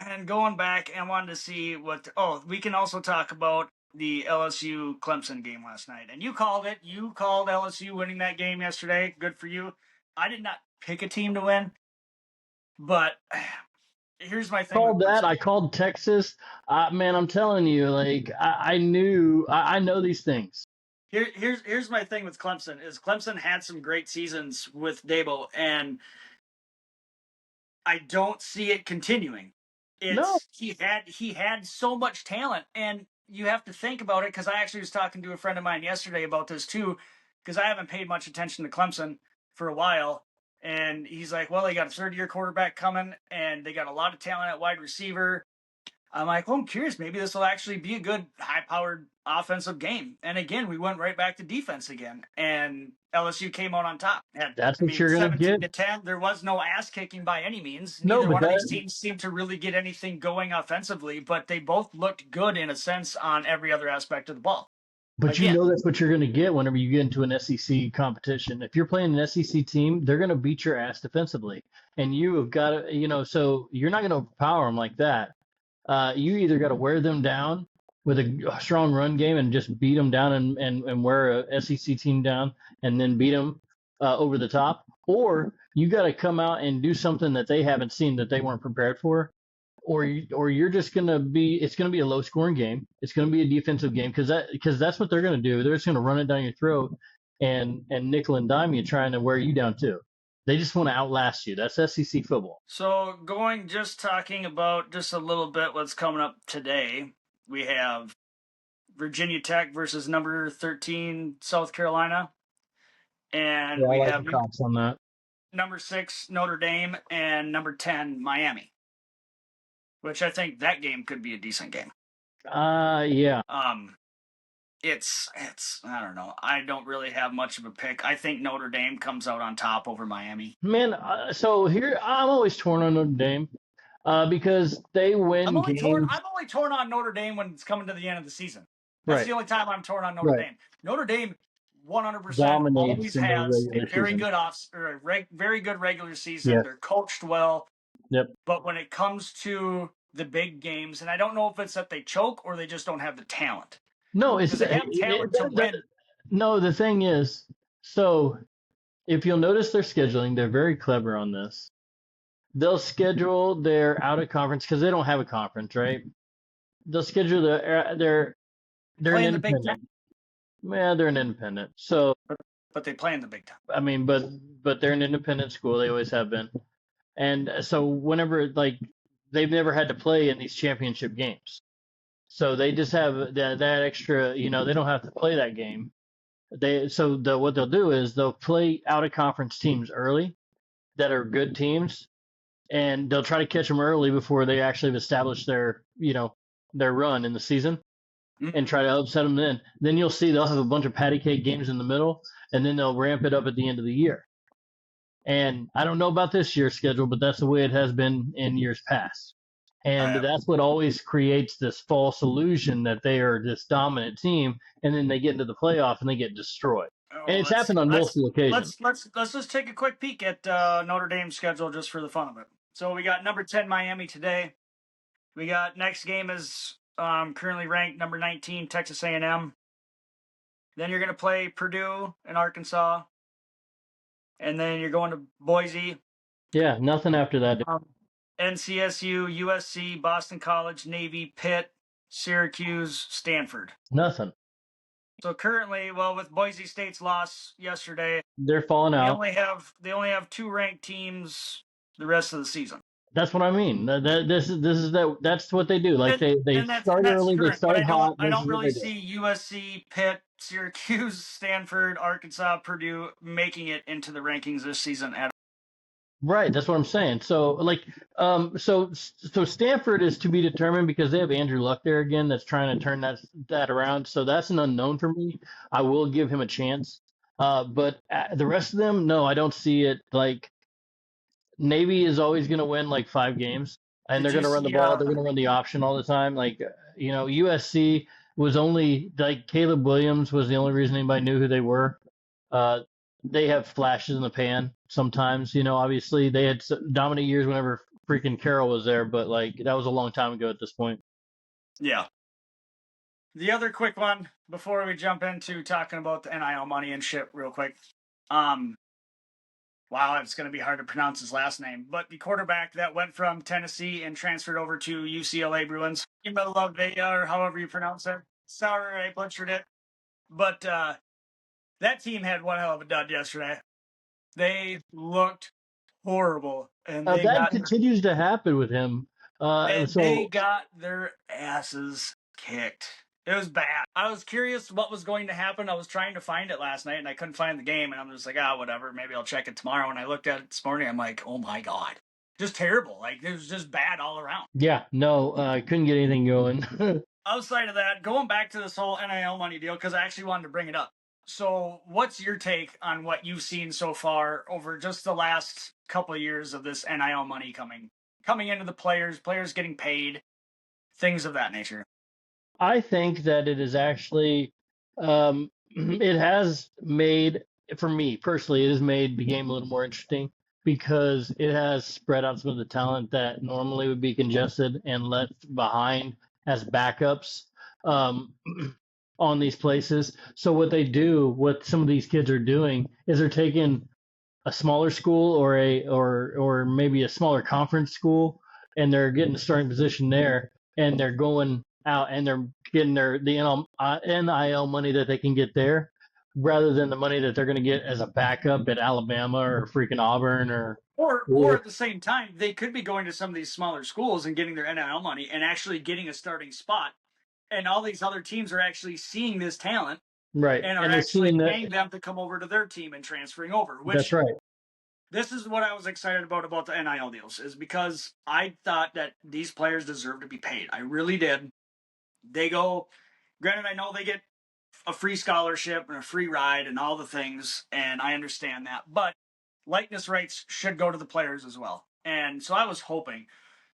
[SPEAKER 2] and going back, I wanted to see what. Oh, we can also talk about the LSU Clemson game last night, and you called it. You called LSU winning that game yesterday. Good for you. I did not pick a team to win, but here's my thing with
[SPEAKER 1] Called that.
[SPEAKER 2] Clemson.
[SPEAKER 1] I called Texas. Man, I'm telling you, like I knew. I know these things.
[SPEAKER 2] Here's my thing with Clemson is Clemson had some great seasons with Dabo, and I don't see it continuing.
[SPEAKER 1] No,
[SPEAKER 2] He had so much talent, and you have to think about it because I actually was talking to a friend of mine yesterday about this too, because I haven't paid much attention to Clemson for a while, and he's like, "Well, they got a third-year quarterback coming, and they got a lot of talent at wide receiver." I'm like, well, I'm curious. Maybe this will actually be a good, high-powered offensive game. And again, we went right back to defense again, and LSU came out on top.
[SPEAKER 1] that's
[SPEAKER 2] I
[SPEAKER 1] what
[SPEAKER 2] mean,
[SPEAKER 1] you're gonna get.
[SPEAKER 2] 17-10. There was no ass kicking by any means.
[SPEAKER 1] No,
[SPEAKER 2] Neither
[SPEAKER 1] but
[SPEAKER 2] one of these
[SPEAKER 1] that
[SPEAKER 2] teams seemed to really get anything going offensively, but they both looked good in a sense on every other aspect of the ball.
[SPEAKER 1] But
[SPEAKER 2] Again,
[SPEAKER 1] that's what you're going to get whenever you get into an SEC competition. If you're playing an SEC team, they're going to beat your ass defensively, and you have got to, so you're not going to overpower them like that. You either got to wear them down with a strong run game and just beat them down and wear a SEC team down and then beat them over the top, or you got to come out and do something that they haven't seen that they weren't prepared for, or you're just going to be it's going to be a low scoring game. It's going to be a defensive game because that's what they're going to do. They're just going to run it down your throat and nickel and dime you trying to wear you down too. They just want to outlast you. That's SEC football.
[SPEAKER 2] so talking about just a little bit what's coming up today, we have Virginia Tech versus number 13 South Carolina. And
[SPEAKER 1] Yeah, I
[SPEAKER 2] we
[SPEAKER 1] like
[SPEAKER 2] have
[SPEAKER 1] the Cox on that.
[SPEAKER 2] number 6 Notre Dame and number 10 Miami, which I think that game could be a decent game.
[SPEAKER 1] Yeah.
[SPEAKER 2] It's I don't know. I don't really have much of a pick. I think Notre Dame comes out on top over Miami.
[SPEAKER 1] Man, so here I'm always torn on Notre Dame because they win
[SPEAKER 2] I'm only
[SPEAKER 1] games.
[SPEAKER 2] torn on Notre Dame when it's coming to the end of the season. That's
[SPEAKER 1] Right.
[SPEAKER 2] the only time I'm torn on Notre
[SPEAKER 1] Right.
[SPEAKER 2] Dame. Notre Dame 100%
[SPEAKER 1] Dominates
[SPEAKER 2] always
[SPEAKER 1] in the
[SPEAKER 2] has a
[SPEAKER 1] regular
[SPEAKER 2] very
[SPEAKER 1] season.
[SPEAKER 2] good very good regular season.
[SPEAKER 1] Yes.
[SPEAKER 2] They're coached well.
[SPEAKER 1] Yep.
[SPEAKER 2] But when it comes to the big games, and I don't know if it's that they choke or they just don't have the talent.
[SPEAKER 1] No, it's
[SPEAKER 2] Because they have talent to win.
[SPEAKER 1] no. The thing is, so if you'll notice their scheduling, they're very clever on this. They'll schedule their out of conference because they don't have a conference, right? They'll schedule they're an
[SPEAKER 2] Play in the Big Ten.
[SPEAKER 1] independent. Yeah, they're an independent. So
[SPEAKER 2] But they play in the Big Ten.
[SPEAKER 1] I mean, but they're an independent school. They always have been. And so whenever like they've never had to play in these championship games. So they just have that extra, they don't have to play that game. What they'll do is they'll play out of conference teams early that are good teams, and they'll try to catch them early before they actually have established their run in the season, and try to upset them then. Then you'll see they'll have a bunch of patty cake games in the middle, and then they'll ramp it up at the end of the year. And I don't know about this year's schedule, but that's the way it has been in years past. And that's what always creates this false illusion that they are this dominant team, and then they get into the playoff and they get destroyed. And it's happened on multiple occasions.
[SPEAKER 2] Let's just take a quick peek at Notre Dame's schedule just for the fun of it. So we got number 10 Miami today. We got next game is currently ranked number 19 Texas A&M. Then you're going to play Purdue and Arkansas. And then you're going to Boise.
[SPEAKER 1] Yeah, nothing after that.
[SPEAKER 2] NCSU, USC, Boston College, Navy, Pitt, Syracuse, Stanford.
[SPEAKER 1] Nothing.
[SPEAKER 2] So currently, well, with Boise State's loss yesterday,
[SPEAKER 1] they're falling out.
[SPEAKER 2] They only have 2 ranked teams the rest of the season.
[SPEAKER 1] That's what I mean. That's what they do. Like they start early, they start hot.
[SPEAKER 2] I don't really see USC, Pitt, Syracuse, Stanford, Arkansas, Purdue making it into the rankings this season at all.
[SPEAKER 1] Right, that's what I'm saying. So so Stanford is to be determined because they have Andrew Luck there again that's trying to turn that around. So that's an unknown for me. I will give him a chance. But the rest of them, no, I don't see it. Like Navy is always going to win like 5 games, and they're going to run the ball. They're going to run the option all the time. Like USC was only like Caleb Williams was the only reason anybody knew who they were. They have flashes in the pan sometimes. Obviously they had dominant years whenever freaking Carroll was there, but like that was a long time ago at this point.
[SPEAKER 2] Yeah. The other quick one before we jump into talking about the NIL money and shit real quick. Wow, it's going to be hard to pronounce his last name. But the quarterback that went from Tennessee and transferred over to UCLA Bruins, or however you pronounce it. Sorry, I butchered it. But that team had one hell of a dud yesterday. They looked horrible. And
[SPEAKER 1] that continues to happen with him.
[SPEAKER 2] They got their asses kicked. It was bad. I was curious what was going to happen. I was trying to find it last night, and I couldn't find the game. And I'm just like, whatever. Maybe I'll check it tomorrow. And I looked at it this morning. I'm like, oh, my God. Just terrible. Like, it was just bad all around.
[SPEAKER 1] Yeah, no, I couldn't get anything going.
[SPEAKER 2] Outside of that, going back to this whole NIL money deal, because I actually wanted to bring it up. So what's your take on what you've seen so far over just the last couple of years of this NIL money coming into the players getting paid, things of that nature?
[SPEAKER 1] I think that it is actually, it has made, for me personally, it has made the game a little more interesting because it has spread out some of the talent that normally would be congested and left behind as backups on these places. So what some of these kids are doing is they're taking a smaller school or maybe a smaller conference school, and they're getting a starting position there, and they're going out and they're getting the NIL money that they can get there, rather than the money that they're going to get as a backup at Alabama or freaking Auburn or
[SPEAKER 2] at the same time, they could be going to some of these smaller schools and getting their NIL money and actually getting a starting spot. And all these other teams are actually seeing this talent,
[SPEAKER 1] right,
[SPEAKER 2] and are actually paying them to come over to their team and transferring over.
[SPEAKER 1] That's right.
[SPEAKER 2] This is what I was excited about the NIL deals, is because I thought that these players deserve to be paid. I really did. They go, granted, I know they get a free scholarship and a free ride and all the things, and I understand that, but likeness rights should go to the players as well. And so I was hoping.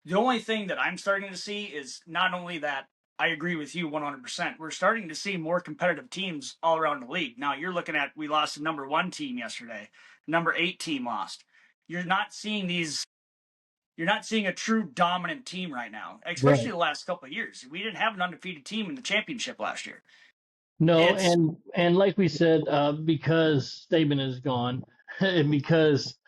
[SPEAKER 2] The only thing that I'm starting to see is not only that I agree with you 100%. We're starting to see more competitive teams all around the league. Now you're looking at, we lost the number 1 team yesterday. Number 8 team lost. You're not seeing a true dominant team right now, especially
[SPEAKER 1] Right.
[SPEAKER 2] the last couple of years. We didn't have an undefeated team in the championship last year.
[SPEAKER 1] No,
[SPEAKER 2] It's
[SPEAKER 1] and like we said, because Saban is gone, and because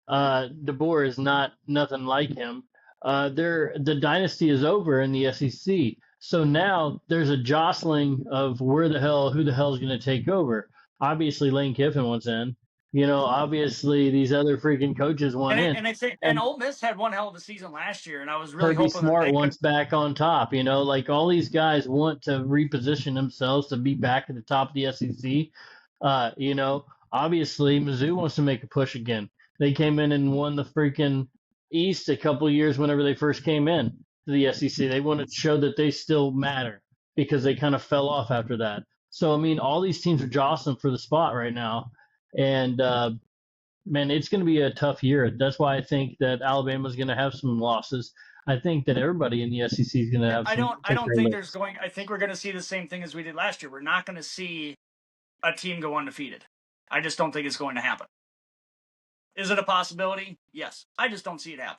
[SPEAKER 1] DeBoer is not nothing like him, the dynasty is over in the SEC. So now there's a jostling of who the hell is going to take over. Obviously, Lane Kiffin wants in. Obviously these other freaking coaches want in,
[SPEAKER 2] and I say, and
[SPEAKER 1] and
[SPEAKER 2] Ole Miss had one hell of a season last year, and I was really
[SPEAKER 1] Kirby
[SPEAKER 2] hoping that
[SPEAKER 1] Smart
[SPEAKER 2] they could.
[SPEAKER 1] wants back on top. Like all these guys want to reposition themselves to be back at the top of the SEC. Obviously Mizzou wants to make a push again. They came in and won the freaking East a couple of years whenever they first came in to the SEC. They wanted to show that they still matter because they kind of fell off after that. So I mean, all these teams are jostling for the spot right now, and man, it's going to be a tough year. That's why I think that Alabama's going to have some losses. I think that everybody in the SEC is going to have some
[SPEAKER 2] I don't
[SPEAKER 1] temporary
[SPEAKER 2] think there's
[SPEAKER 1] losses.
[SPEAKER 2] going. I think we're going to see the same thing as we did last year. We're not going to see a team go undefeated. I just don't think it's going to happen. Is it a possibility? Yes. I just don't see it happen.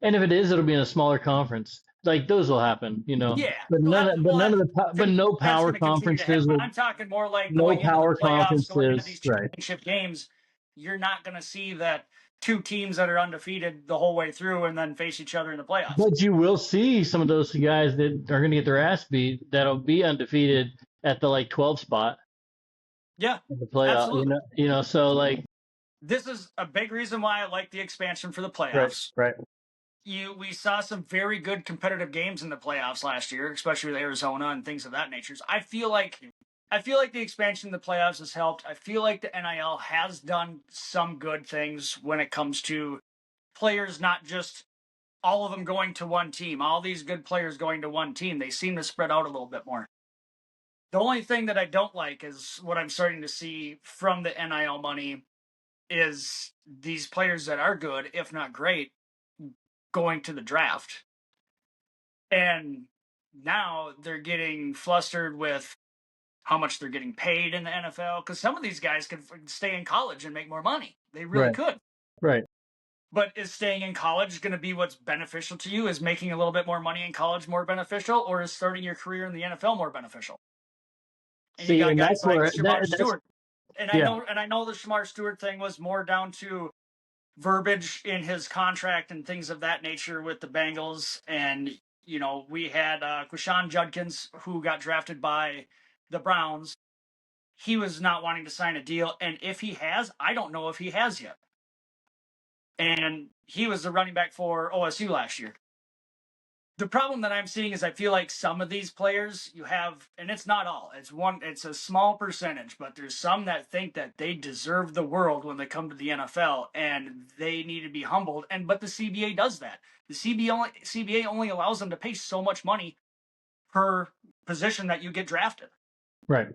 [SPEAKER 1] And if it is, it'll be in a smaller conference. Like those will happen.
[SPEAKER 2] Yeah,
[SPEAKER 1] But no
[SPEAKER 2] that's
[SPEAKER 1] power
[SPEAKER 2] going to continue to happen.
[SPEAKER 1] conferences
[SPEAKER 2] But
[SPEAKER 1] will.
[SPEAKER 2] I'm talking more like
[SPEAKER 1] No
[SPEAKER 2] going into the
[SPEAKER 1] power
[SPEAKER 2] playoffs, going into these
[SPEAKER 1] conferences, right?
[SPEAKER 2] championship games. You're not going to see that 2 teams that are undefeated the whole way through and then face each other in the playoffs.
[SPEAKER 1] But you will see some of those guys that are going to get their ass beat that'll be undefeated at the like 12 spot
[SPEAKER 2] Yeah,
[SPEAKER 1] in the playoff.
[SPEAKER 2] absolutely.
[SPEAKER 1] So like
[SPEAKER 2] This is a big reason why I like the expansion for the
[SPEAKER 1] right,
[SPEAKER 2] playoffs.
[SPEAKER 1] right.
[SPEAKER 2] We saw some very good competitive games in the playoffs last year, especially with Arizona and things of that nature. So I feel like the expansion of the playoffs has helped. I feel like the NIL has done some good things when it comes to players, not just all of them going to one team. All these good players going to one team. They seem to spread out a little bit more. The only thing that I don't like is what I'm starting to see from the NIL money is these players that are good, if not great, going to the draft. And now they're getting flustered with how much they're getting paid in the NFL, because some of these guys could stay in college and make more money. They really
[SPEAKER 1] Right.
[SPEAKER 2] could.
[SPEAKER 1] Right.
[SPEAKER 2] But is staying in college going to be what's beneficial to you? Is making a little bit more money in college more beneficial, or is starting your career in the NFL more beneficial? And you
[SPEAKER 1] See,
[SPEAKER 2] got
[SPEAKER 1] and
[SPEAKER 2] guys
[SPEAKER 1] that's
[SPEAKER 2] like
[SPEAKER 1] where
[SPEAKER 2] Shamar
[SPEAKER 1] that's
[SPEAKER 2] Stewart. And
[SPEAKER 1] yeah.
[SPEAKER 2] I know the Shamar Stewart thing was more down to verbiage in his contract and things of that nature with the Bengals. And, we had Quashawn Judkins, who got drafted by the Browns. He was not wanting to sign a deal. And if he has, I don't know if he has yet. And he was the running back for OSU last year. The problem that I'm seeing is I feel like some of these players you have, and it's not all, it's a small percentage, but there's some that think that they deserve the world when they come to the NFL and they need to be humbled. But the CBA does that. The CBA only allows them to pay so much money per position that you get drafted.
[SPEAKER 1] Right.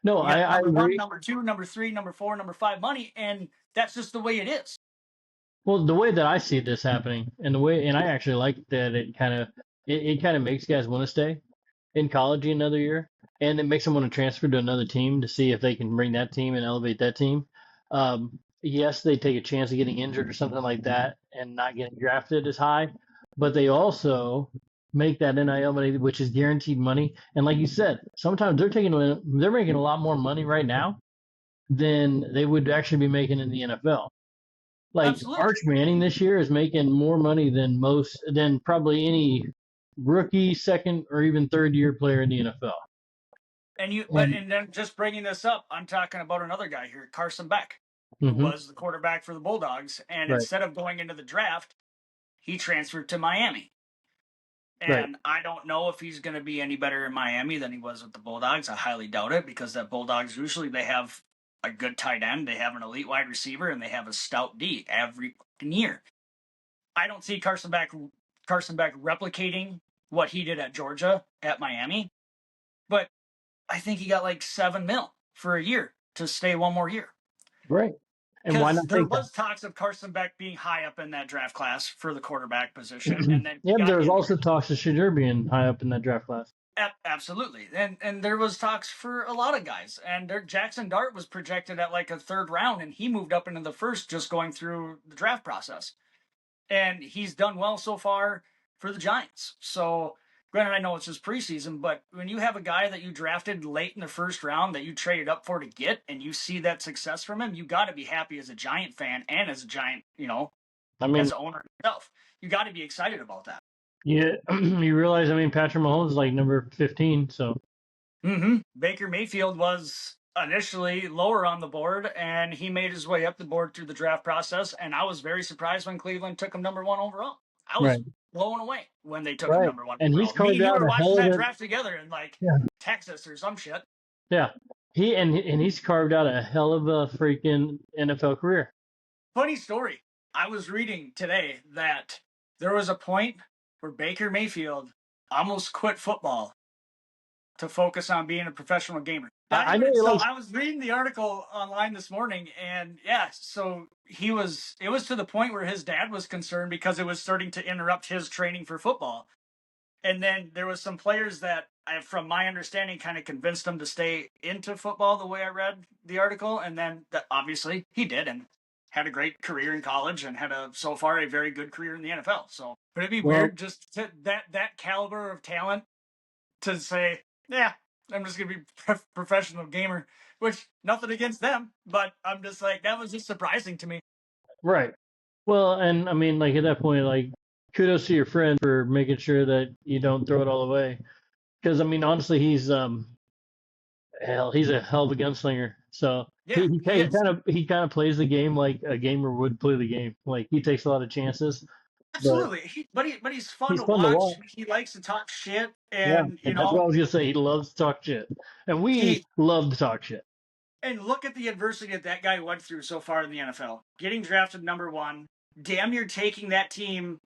[SPEAKER 1] No,
[SPEAKER 2] You got
[SPEAKER 1] I
[SPEAKER 2] number
[SPEAKER 1] agree.
[SPEAKER 2] 1, number 2, number 3, number 4, number 5 money, and that's just the way it is.
[SPEAKER 1] Well, the way that I see this happening, and I actually like that it kind of makes guys want to stay in college another year, and it makes them want to transfer to another team to see if they can bring that team and elevate that team. Yes, they take a chance of getting injured or something like that and not getting drafted as high, but they also make that NIL money, which is guaranteed money. And like you said, sometimes they're making a lot more money right now than they would actually be making in the NFL. Like
[SPEAKER 2] Absolutely.
[SPEAKER 1] Arch Manning this year is making more money than probably any rookie, second, or even third year player in the NFL.
[SPEAKER 2] And then just bringing this up, I'm talking about another guy here, Carson Beck, who was the quarterback for the Bulldogs, and
[SPEAKER 1] Right.
[SPEAKER 2] instead of going into the draft, he transferred to Miami.
[SPEAKER 1] Right.
[SPEAKER 2] And I don't know if he's going to be any better in Miami than he was with the Bulldogs. I highly doubt it, because the Bulldogs usually they have a good tight end, they have an elite wide receiver, and they have a stout D every year. I don't see Carson Beck replicating what he did at Georgia at Miami, but I think he got like $7 million for a year to stay one more year.
[SPEAKER 1] Right. And why not
[SPEAKER 2] there
[SPEAKER 1] take
[SPEAKER 2] was
[SPEAKER 1] that?
[SPEAKER 2] talks of Carson Beck being high up in that draft class for the quarterback position, and then
[SPEAKER 1] Yeah, but there was also talks of Shadur being high up in that draft class.
[SPEAKER 2] Absolutely, and there was talks for a lot of guys, and Jackson Dart was projected at like a third round, and he moved up into the first just going through the draft process, and he's done well so far for the Giants. So, granted, I know it's just preseason, but when you have a guy that you drafted late in the first round that you traded up for to get, and you see that success from him, you got to be happy as a Giant fan and as a Giant,
[SPEAKER 1] I mean,
[SPEAKER 2] as an owner yourself. You got to be excited about that.
[SPEAKER 1] yeah, you realize, I mean, Patrick Mahomes is like number 15, so.
[SPEAKER 2] Baker Mayfield was initially lower on the board, and he made his way up the board through the draft process. And I was very surprised when Cleveland took him number one overall. I was
[SPEAKER 1] Right,
[SPEAKER 2] blown away when they took him
[SPEAKER 1] right.
[SPEAKER 2] number one
[SPEAKER 1] And he's
[SPEAKER 2] overall. Me
[SPEAKER 1] carved
[SPEAKER 2] and you
[SPEAKER 1] out
[SPEAKER 2] were
[SPEAKER 1] a
[SPEAKER 2] watching
[SPEAKER 1] hell of
[SPEAKER 2] that
[SPEAKER 1] a,
[SPEAKER 2] draft together in like
[SPEAKER 1] yeah,
[SPEAKER 2] Texas or some shit.
[SPEAKER 1] yeah. And he's carved out a hell of a freaking NFL career.
[SPEAKER 2] Funny story. I was reading today that there was a point where Baker Mayfield almost quit football to focus on being a professional gamer.
[SPEAKER 1] I know he
[SPEAKER 2] So
[SPEAKER 1] likes.
[SPEAKER 2] I was reading the article online this morning, and yeah, so it was to the point where his dad was concerned because it was starting to interrupt his training for football. And then there was some players that, from my understanding, kind of convinced him to stay into football the way I read the article. And then obviously he did, and had a great career in college, and had so far a very good career in the NFL. So, but it'd be
[SPEAKER 1] Well,
[SPEAKER 2] weird just that caliber of talent to say, yeah, I'm just gonna be professional gamer. Which, nothing against them, but I'm just like, that was just surprising to me.
[SPEAKER 1] right. Well, and I mean, like at that point, like kudos to your friend for making sure that you don't throw it all away. Because I mean, honestly, he's a hell of a gunslinger. So
[SPEAKER 2] Yeah, he is.
[SPEAKER 1] he kind of plays the game like a gamer would play the game. Like he takes a lot of chances, but
[SPEAKER 2] Absolutely. But he's fun
[SPEAKER 1] he's
[SPEAKER 2] to
[SPEAKER 1] fun to
[SPEAKER 2] watch.
[SPEAKER 1] watch.
[SPEAKER 2] He likes to talk shit,
[SPEAKER 1] Yeah,
[SPEAKER 2] and
[SPEAKER 1] and that's what I was gonna say. He loves to talk shit, and we
[SPEAKER 2] he
[SPEAKER 1] love to talk shit.
[SPEAKER 2] and look at the adversity that guy went through so far in the NFL. Getting drafted number one, damn near taking that team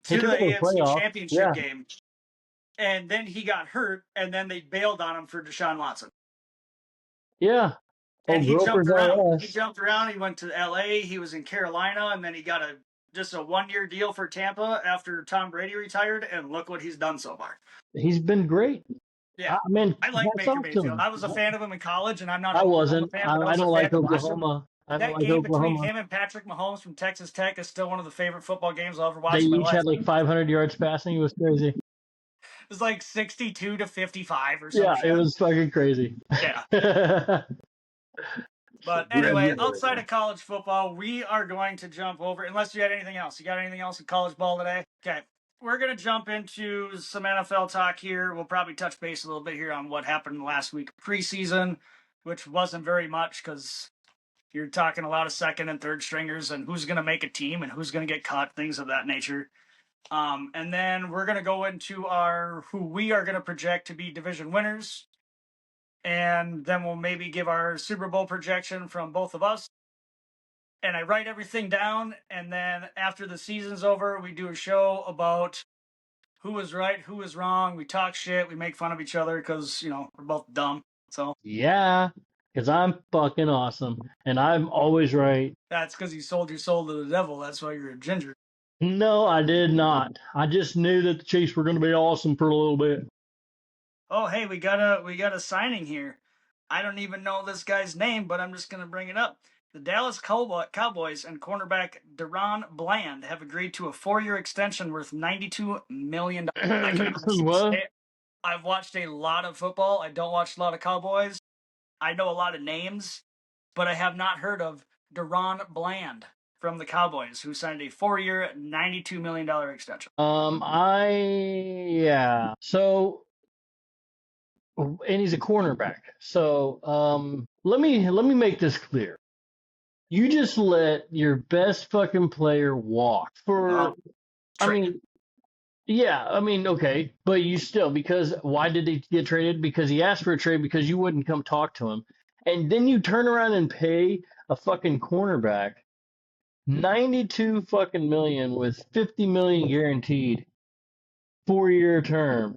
[SPEAKER 1] He
[SPEAKER 2] to
[SPEAKER 1] took
[SPEAKER 2] the
[SPEAKER 1] him to the
[SPEAKER 2] AFC
[SPEAKER 1] playoffs.
[SPEAKER 2] Championship
[SPEAKER 1] Yeah,
[SPEAKER 2] game, and then he got hurt, and then they bailed on him for Deshaun Watson.
[SPEAKER 1] yeah. Oh,
[SPEAKER 2] And he jumped
[SPEAKER 1] Gropers
[SPEAKER 2] around.
[SPEAKER 1] R
[SPEAKER 2] He
[SPEAKER 1] Us.
[SPEAKER 2] jumped around. He went to LA. He was in Carolina, and then he got just a 1 year deal for Tampa after Tom Brady retired. And look what he's done so far.
[SPEAKER 1] He's been great.
[SPEAKER 2] Yeah,
[SPEAKER 1] I mean,
[SPEAKER 2] I like
[SPEAKER 1] hats
[SPEAKER 2] Baker
[SPEAKER 1] off to
[SPEAKER 2] Mayfield.
[SPEAKER 1] him.
[SPEAKER 2] I was a fan of him in college, and I'm not
[SPEAKER 1] I
[SPEAKER 2] an Oklahoma
[SPEAKER 1] wasn't.
[SPEAKER 2] fan, but I
[SPEAKER 1] I
[SPEAKER 2] was a
[SPEAKER 1] don't
[SPEAKER 2] fan
[SPEAKER 1] like
[SPEAKER 2] to watch him.
[SPEAKER 1] Oklahoma. I don't
[SPEAKER 2] That
[SPEAKER 1] like
[SPEAKER 2] game between
[SPEAKER 1] Oklahoma.
[SPEAKER 2] him and Patrick Mahomes from Texas Tech is still one of the favorite football games I'll ever
[SPEAKER 1] They
[SPEAKER 2] watch in my
[SPEAKER 1] each
[SPEAKER 2] life.
[SPEAKER 1] had like 500 yards passing. It was crazy.
[SPEAKER 2] It was like 62-55 or some
[SPEAKER 1] Yeah, it
[SPEAKER 2] shit.
[SPEAKER 1] was fucking crazy.
[SPEAKER 2] Yeah.
[SPEAKER 1] Grab
[SPEAKER 2] But anyway,
[SPEAKER 1] your
[SPEAKER 2] outside of college football, we are going to jump over, unless you had anything else. You got anything else in college ball today? Okay. We're going to jump into some NFL talk here. We'll probably touch base a little bit here on what happened last week preseason, which wasn't very much because you're talking a lot of second and third stringers and who's going to make a team and who's going to get cut, things of that nature. And then we're going to go into who we are going to project to be division winners. And then we'll maybe give our Super Bowl projection from both of us. And I write everything down. And then after the season's over, we do a show about who was right, who was wrong. We talk shit. We make fun of each other because, we're both dumb. So
[SPEAKER 1] Yeah, because I'm fucking awesome and I'm always right.
[SPEAKER 2] that's because you sold your soul to the devil. That's why you're a ginger.
[SPEAKER 1] No, I did not. I just knew that the Chiefs were going to be awesome for a little bit.
[SPEAKER 2] Oh, hey, we got a signing here. I don't even know this guy's name, but I'm just gonna bring it up. The Dallas Cowboys and cornerback Deron Bland have agreed to a 4-year extension worth $92 million. I can honestly
[SPEAKER 1] What?
[SPEAKER 2] say I've watched a lot of football. I don't watch a lot of Cowboys. I know a lot of names, but I have not heard of Deron Bland from the Cowboys, who signed a 4-year, $92 million extension.
[SPEAKER 1] Yeah. So, and he's a cornerback. So, let me make this clear. You just let your best fucking player walk for. I mean, yeah. I mean, okay, but you still, because why did he get traded? Because he asked for a trade because you wouldn't come talk to him, and then you turn around and pay a fucking cornerback 92 fucking million with 50 million guaranteed, 4-year term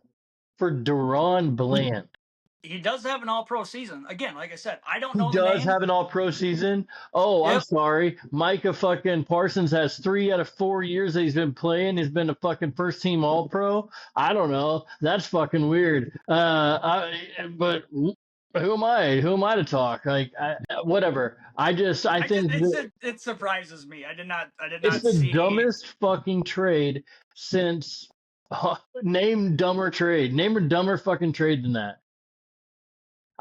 [SPEAKER 1] for Deron Bland.
[SPEAKER 2] He does have an all-pro season. Again, like I said, I don't
[SPEAKER 1] He
[SPEAKER 2] know the
[SPEAKER 1] does
[SPEAKER 2] name.
[SPEAKER 1] have an all-pro season. Oh, I'm
[SPEAKER 2] Yep.
[SPEAKER 1] sorry. Micah fucking Parsons has 3 out of 4 years that he's been playing. He's been a fucking first-team all-pro. I don't know. That's fucking weird. But who am I? Who am I to talk? Like, whatever. I think
[SPEAKER 2] It surprises me. I did
[SPEAKER 1] it's
[SPEAKER 2] not
[SPEAKER 1] the
[SPEAKER 2] see.
[SPEAKER 1] dumbest fucking trade since name dumber trade. Name a dumber fucking trade than that.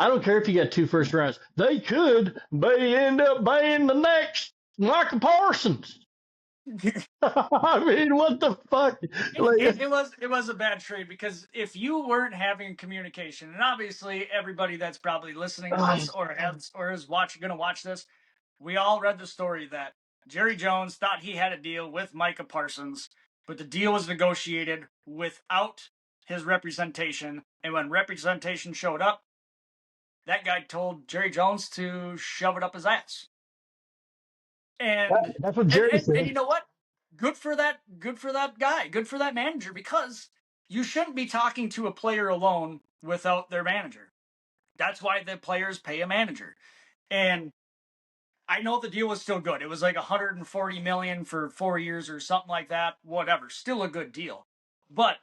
[SPEAKER 1] I don't care if you got 2 first rounds. They could. They end up being the next Michael Parsons. I mean, what the fuck? Like,
[SPEAKER 2] It was a bad trade because if you weren't having communication, and obviously everybody that's probably listening to this or is going to watch this, we all read the story that Jerry Jones thought he had a deal with Micah Parsons, but the deal was negotiated without his representation, and when representation showed up, that guy told Jerry Jones to shove it up his ass. And
[SPEAKER 1] that's what Jerry
[SPEAKER 2] and
[SPEAKER 1] said.
[SPEAKER 2] you know what? Good for that guy. Good for that manager, because you shouldn't be talking to a player alone without their manager. That's why the players pay a manager. And I know the deal was still good. It was like 140 million for 4 years or something like that. Whatever. Still a good deal. But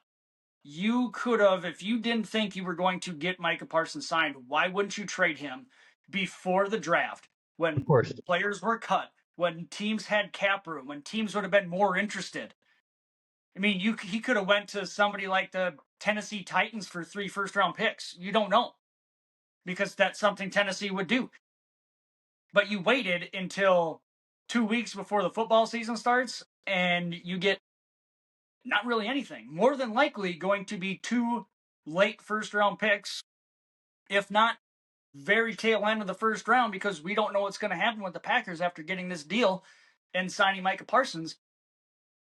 [SPEAKER 2] you could have, if you didn't think you were going to get Micah Parsons signed, why wouldn't you trade him before the draft
[SPEAKER 1] Of
[SPEAKER 2] when
[SPEAKER 1] course.
[SPEAKER 2] players were cut, when teams had cap room, when teams would have been more interested? I mean, he could have went to somebody like the Tennessee Titans for 3 first-round picks. You don't know, because that's something Tennessee would do. But you waited until 2 weeks before the football season starts, and you get not really anything. More than likely going to be 2 late first-round picks, if not very tail end of the first round, because we don't know what's going to happen with the Packers after getting this deal and signing Micah Parsons.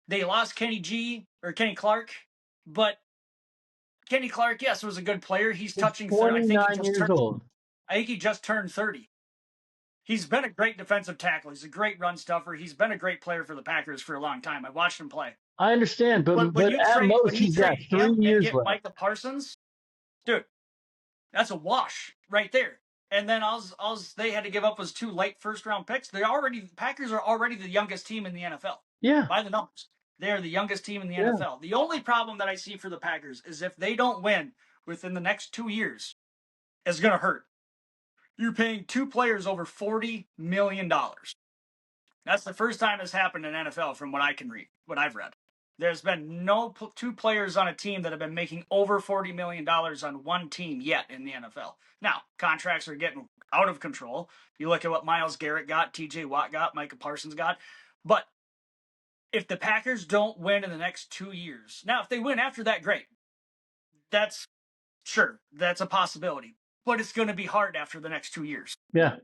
[SPEAKER 2] They lost Kenny Clark, but Kenny Clark, yes, was a good player. He's
[SPEAKER 1] He's
[SPEAKER 2] touching 30.
[SPEAKER 1] 29 years old.
[SPEAKER 2] I think he just turned 30. He's been a great defensive tackle. He's a great run stuffer. He's been a great player for the Packers for a long time. I watched him play.
[SPEAKER 1] I understand,
[SPEAKER 2] But
[SPEAKER 1] but at most
[SPEAKER 2] when you
[SPEAKER 1] he's got
[SPEAKER 2] trade
[SPEAKER 1] 3
[SPEAKER 2] him and
[SPEAKER 1] years
[SPEAKER 2] get
[SPEAKER 1] left.
[SPEAKER 2] Micah Parsons, dude, that's a wash right there. And then all they had to give up was 2 late first-round picks. Packers are already the youngest team in the NFL.
[SPEAKER 1] Yeah.
[SPEAKER 2] By the numbers. They are the youngest team in the
[SPEAKER 1] Yeah.
[SPEAKER 2] NFL. The only problem that I see for the Packers is if they don't win within the next 2 years, it's going to hurt. You're paying 2 players over $40 million. That's the first time it's happened in NFL from what I can read, what I've read. There's been no 2 players on a team that have been making over $40 million on one team yet in the NFL. Now, contracts are getting out of control. You look at what Myles Garrett got, TJ Watt got, Micah Parsons got. But if the Packers don't win in the next 2 years, now if they win after that, great. That's a possibility. But it's going to be hard after the next 2 years.
[SPEAKER 1] Yeah.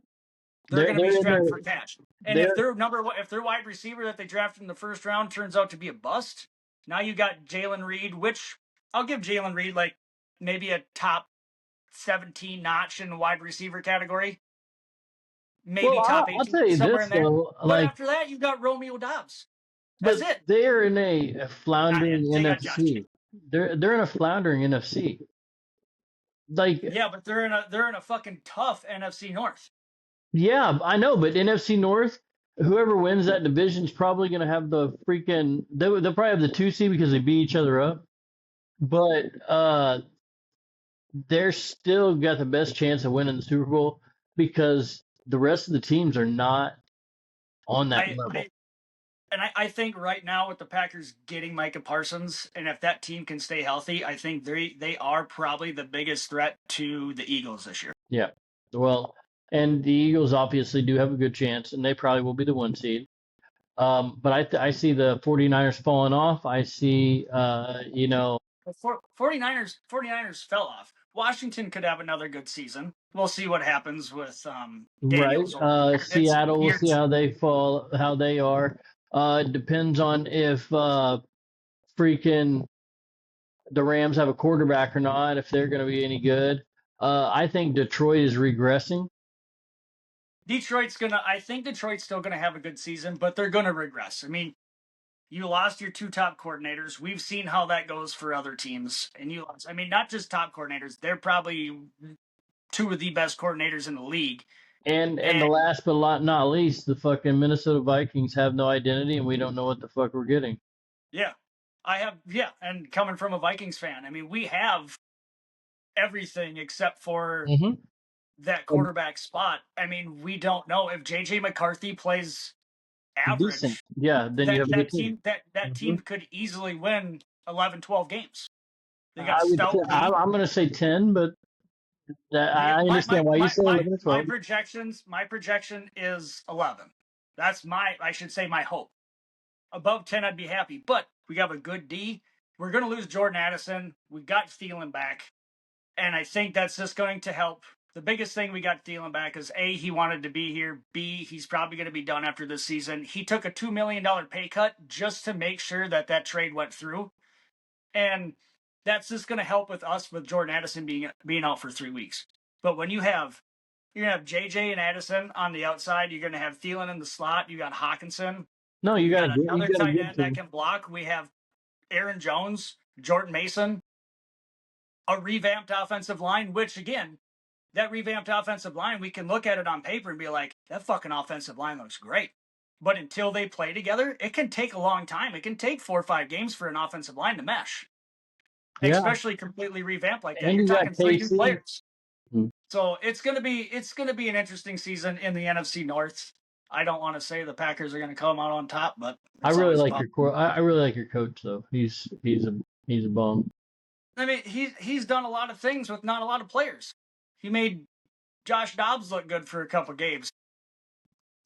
[SPEAKER 2] They're going to be strapped for cash. And if their wide receiver that they drafted in the first round turns out to be a bust, now you got Jalen Reed, which I'll give Jalen Reed like maybe a top 17 notch in the wide receiver category. Maybe top 18,
[SPEAKER 1] I'll tell you
[SPEAKER 2] somewhere
[SPEAKER 1] this
[SPEAKER 2] in there.
[SPEAKER 1] though,
[SPEAKER 2] But after that, you've got Romeo Doubs. That's
[SPEAKER 1] but
[SPEAKER 2] it.
[SPEAKER 1] they're in a floundering
[SPEAKER 2] They got Josh
[SPEAKER 1] NFC. They're in a floundering NFC. Like,
[SPEAKER 2] yeah, but they're in a fucking tough NFC North.
[SPEAKER 1] yeah, I know, but NFC North, whoever wins that division is probably going to have the freaking. They'll probably have the 2 seed because they beat each other up. But they're still got the best chance of winning the Super Bowl because the rest of the teams are not on that level.
[SPEAKER 2] I think right now with the Packers getting Micah Parsons, and if that team can stay healthy, I think they are probably the biggest threat to the Eagles this year.
[SPEAKER 1] Yeah. Well, and the Eagles obviously do have a good chance, and they probably will be the 1 seed. But I see the 49ers falling off. I see,
[SPEAKER 2] The 49ers fell off. Washington could have another good season. We'll see what happens with Daniels.
[SPEAKER 1] right. Seattle, we'll see how they fall, how they are. It depends on if freaking the Rams have a quarterback or not, if they're going to be any good. I think Detroit is regressing.
[SPEAKER 2] I think Detroit's still gonna have a good season, but they're gonna regress. I mean, you lost your 2 top coordinators. We've seen how that goes for other teams. And not just top coordinators. They're probably two of the best coordinators in the league.
[SPEAKER 1] And the last but not least, the fucking Minnesota Vikings have no identity, and we don't know what the fuck we're getting.
[SPEAKER 2] Yeah, and coming from a Vikings fan, I mean, we have everything except for that quarterback spot. I mean, we don't know if JJ McCarthy plays average.
[SPEAKER 1] Decent. Yeah, then you have a good team.
[SPEAKER 2] That team could easily win 11, 12 games. They got
[SPEAKER 1] I would.
[SPEAKER 2] stout D.
[SPEAKER 1] I'm going to say 10, but I understand why you say 11 or 12.
[SPEAKER 2] My projection is 11. That's I should say my hope. Above 10, I'd be happy. But we have a good D. We're going to lose Jordan Addison. We got Thielen back. And I think that's just going to help. The biggest thing we got Thielen back is A, he wanted to be here. B, he's probably going to be done after this season. He took a $2 million pay cut just to make sure that trade went through. And that's just going to help with us with Jordan Addison being out for 3 weeks. But when you're going to have JJ and Addison on the outside, you're going to have Thielen in the slot. You got Hawkinson.
[SPEAKER 1] No, you got
[SPEAKER 2] another tight end that can block. We have Aaron Jones, Jordan Mason, a revamped offensive line, which again, that revamped offensive line, we can look at it on paper and be like, that fucking offensive line looks great. But until they play together, it can take a long time. It can take 4 or 5 games for an offensive line to mesh. Yeah. Especially completely revamped like that.
[SPEAKER 1] And
[SPEAKER 2] you're talking 3 new players. So it's gonna be an interesting season in the NFC North. I don't want to say the Packers are going to come out on top, but
[SPEAKER 1] I really like your coach though. He's a bum.
[SPEAKER 2] I mean, he's done a lot of things with not a lot of players. He made Josh Dobbs look good for a couple games.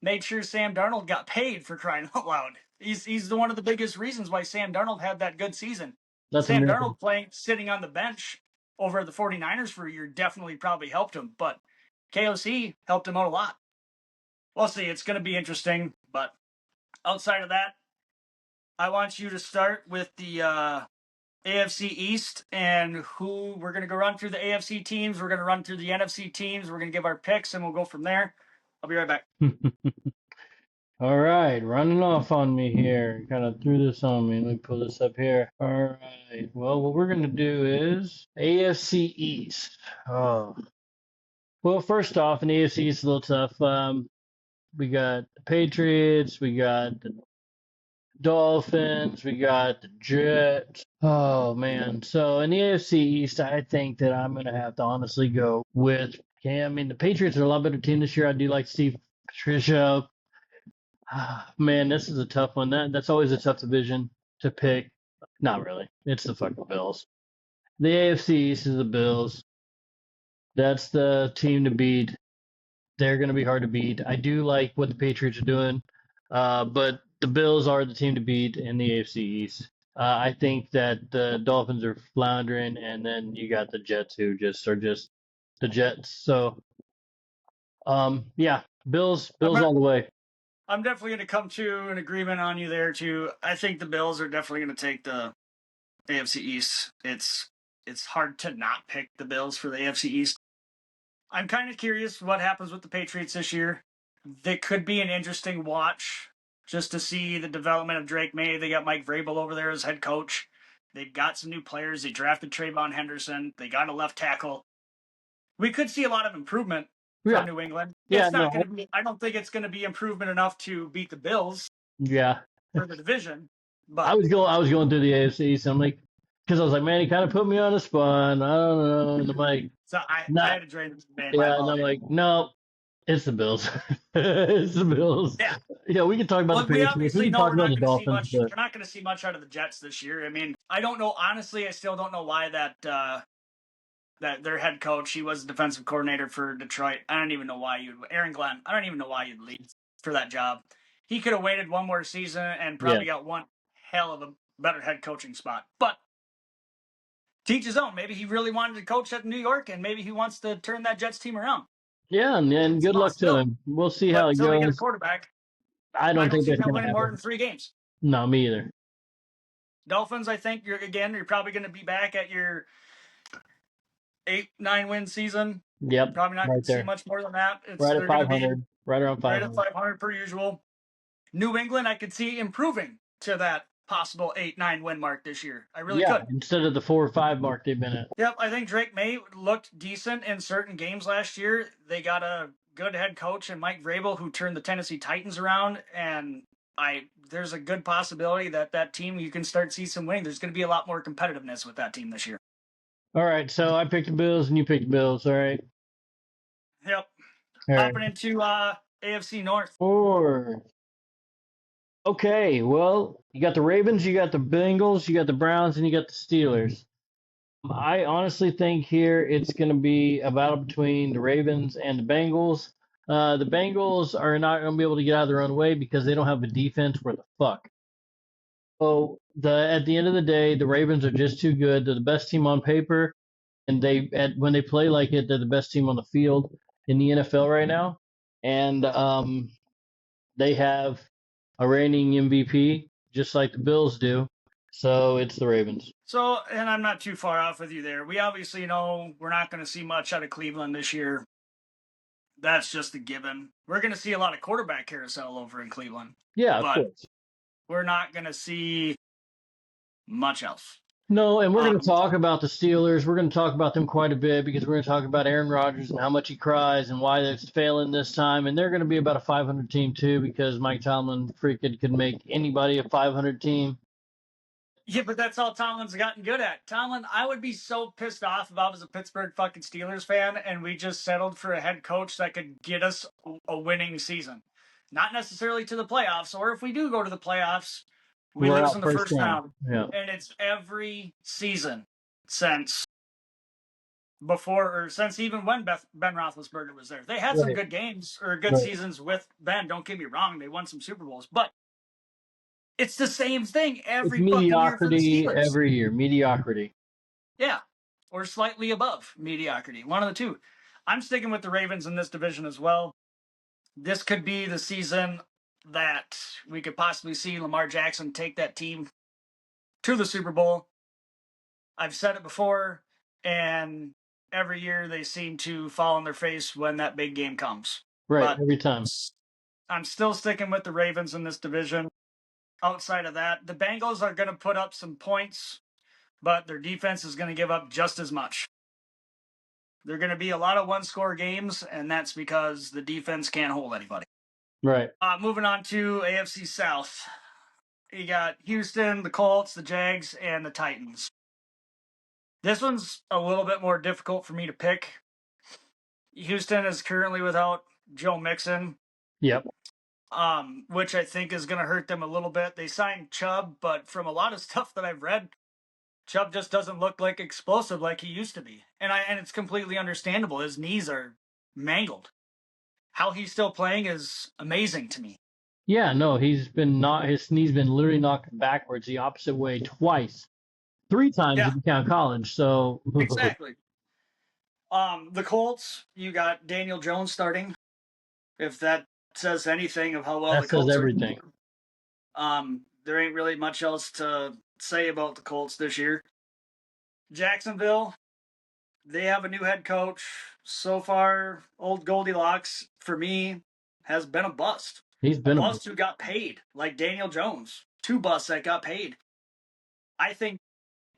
[SPEAKER 2] Made sure Sam Darnold got paid, for crying out loud. He's one of the biggest reasons why Sam Darnold had that good season. Sam Darnold sitting on the bench over the 49ers for a year definitely probably helped him, but KOC helped him out a lot. We'll see. It's going to be interesting, but outside of that, I want you to start with the AFC East and who we're going to go run through the AFC teams. We're going to run through the NFC teams. We're going to give our picks, and we'll go from there. I'll be right back.
[SPEAKER 1] All right, running off on me here. Kind of threw this on me. Let me pull this up here. All right. Well, what we're going to do is AFC East. Oh. Well, first off, in the AFC East, a little tough. We got the Patriots, we got the Dolphins, we got the Jets. Oh, man. So in the AFC East, I think that I'm going to have to honestly go with Cam. I mean, the Patriots are a lot better team this year. I do like Steve Patricia. Man, this is a tough one. That's always a tough division to pick. Not really. It's the fucking Bills. The AFC East is the Bills. That's the team to beat. They're going to be hard to beat. I do like what the Patriots are doing, but the Bills are the team to beat in the AFC East. I think that the Dolphins are floundering, and then you got the Jets who are just the Jets. So, yeah, Bills all the way.
[SPEAKER 2] I'm definitely going to come to an agreement on you there too. I think the Bills are definitely going to take the AFC East. It's hard to not pick the Bills for the AFC East. I'm kind of curious what happens with the Patriots this year. They could be an interesting watch just to see the development of Drake May. They got Mike Vrabel over there as head coach. They've got some new players. They drafted Trayvon Henderson. They got a left tackle. We could see a lot of improvement from New England. It's not going to be. I don't think it's going to be improvement enough to beat the Bills.
[SPEAKER 1] Yeah.
[SPEAKER 2] For the division. But
[SPEAKER 1] I was going through the AFC East. I'm like, because I was like, man, he kind of put me on the spot. I don't know. And I'm like,
[SPEAKER 2] so I had to drain this man.
[SPEAKER 1] Yeah, and I'm like, no, it's the Bills. It's the Bills. Yeah, we can talk about the Patriots. We can talk about the Dolphins.
[SPEAKER 2] We're not going to see much out of the Jets this year. I mean, I don't know. Honestly, I still don't know why that their head coach, he was defensive coordinator for Detroit. I don't even know why Aaron Glenn. I don't even know why you'd leave for that job. He could have waited one more season and probably got one hell of a better head coaching spot. But teach his own. Maybe he really wanted to coach at New York, and maybe he wants to turn that Jets team around.
[SPEAKER 1] Yeah, and good luck to him. We'll see how it goes.
[SPEAKER 2] Until they get a quarterback,
[SPEAKER 1] I don't think they're going to
[SPEAKER 2] win more than 3 games.
[SPEAKER 1] No, me either.
[SPEAKER 2] Dolphins, I think you're probably going to be back at your 8-9 win season.
[SPEAKER 1] Yep,
[SPEAKER 2] probably not going to see much more than that. It's
[SPEAKER 1] right at 500, right around 500.
[SPEAKER 2] Right at 500 per usual. New England, I could see improving to that possible 8-9 win mark this year. I really
[SPEAKER 1] Yeah,
[SPEAKER 2] could.
[SPEAKER 1] instead of the 4 or 5 mark they've been at.
[SPEAKER 2] Yep, I think Drake May looked decent in certain games last year. They got a good head coach in Mike Vrabel who turned the Tennessee Titans around, and there's a good possibility that team you can start see some winning. There's going to be a lot more competitiveness with that team this year.
[SPEAKER 1] All right, so I picked the Bills and you picked the Bills. All right.
[SPEAKER 2] Yep.
[SPEAKER 1] All right.
[SPEAKER 2] Hopping into AFC North.
[SPEAKER 1] 4. Okay, well, you got the Ravens, you got the Bengals, you got the Browns, and you got the Steelers. I honestly think here it's going to be a battle between the Ravens and the Bengals. The Bengals are not going to be able to get out of their own way because they don't have a defense worth a fuck. So at the end of the day, the Ravens are just too good. They're the best team on paper, and when they play like it, they're the best team on the field in the NFL right now. And they have a reigning MVP, just like the Bills do. So it's the Ravens.
[SPEAKER 2] So, and I'm not too far off with you there. We obviously know we're not going to see much out of Cleveland this year. That's just a given. We're going to see a lot of quarterback carousel over in Cleveland.
[SPEAKER 1] Yeah, of course.
[SPEAKER 2] We're not going to see much else.
[SPEAKER 1] No, and we're going to talk about the Steelers. We're going to talk about them quite a bit because we're going to talk about Aaron Rodgers and how much he cries and why it's failing this time. And they're going to be about a 500 team too because Mike Tomlin freaking could make anybody a 500 team.
[SPEAKER 2] Yeah, but that's all Tomlin's gotten good at. Tomlin, I would be so pissed off if I was a Pittsburgh fucking Steelers fan and we just settled for a head coach that could get us a winning season. Not necessarily to the playoffs, or if we do go to the playoffs, we lose in the first round.
[SPEAKER 1] Yeah.
[SPEAKER 2] And it's every season since even when Ben Roethlisberger was there. They had some good games or good seasons with Ben. Don't get me wrong. They won some Super Bowls, but it's the same thing every fucking year for the Steelers.
[SPEAKER 1] Every year, mediocrity.
[SPEAKER 2] Yeah, or slightly above mediocrity. One of the two. I'm sticking with the Ravens in this division as well. This could be the season that we could possibly see Lamar Jackson take that team to the Super Bowl. I've said it before, and every year they seem to fall on their face when that big game comes.
[SPEAKER 1] Right, but every time.
[SPEAKER 2] I'm still sticking with the Ravens in this division. Outside of that, the Bengals are going to put up some points, but their defense is going to give up just as much. They're going to be a lot of one-score games, and that's because the defense can't hold anybody.
[SPEAKER 1] Right.
[SPEAKER 2] Moving on to AFC South. You got Houston, the Colts, the Jags, and the Titans. This one's a little bit more difficult for me to pick. Houston is currently without Joe Mixon.
[SPEAKER 1] Yep.
[SPEAKER 2] Which I think is going to hurt them a little bit. They signed Chubb, but from a lot of stuff that I've read, Chubb just doesn't look like explosive like he used to be. And it's completely understandable. His knees are mangled. How he's still playing is amazing to me.
[SPEAKER 1] Yeah, no, his knee's been literally knocked backwards the opposite way twice. 3 times if you count college, so
[SPEAKER 2] exactly. The Colts, you got Daniel Jones starting. If that says anything of how well the Colts
[SPEAKER 1] says everything.
[SPEAKER 2] There ain't really much else to say about the Colts this year. Jacksonville, they have a new head coach. So far, old Goldilocks, for me, has been a bust.
[SPEAKER 1] He's been a bust
[SPEAKER 2] who got paid, like Daniel Jones. 2 busts that got paid. I think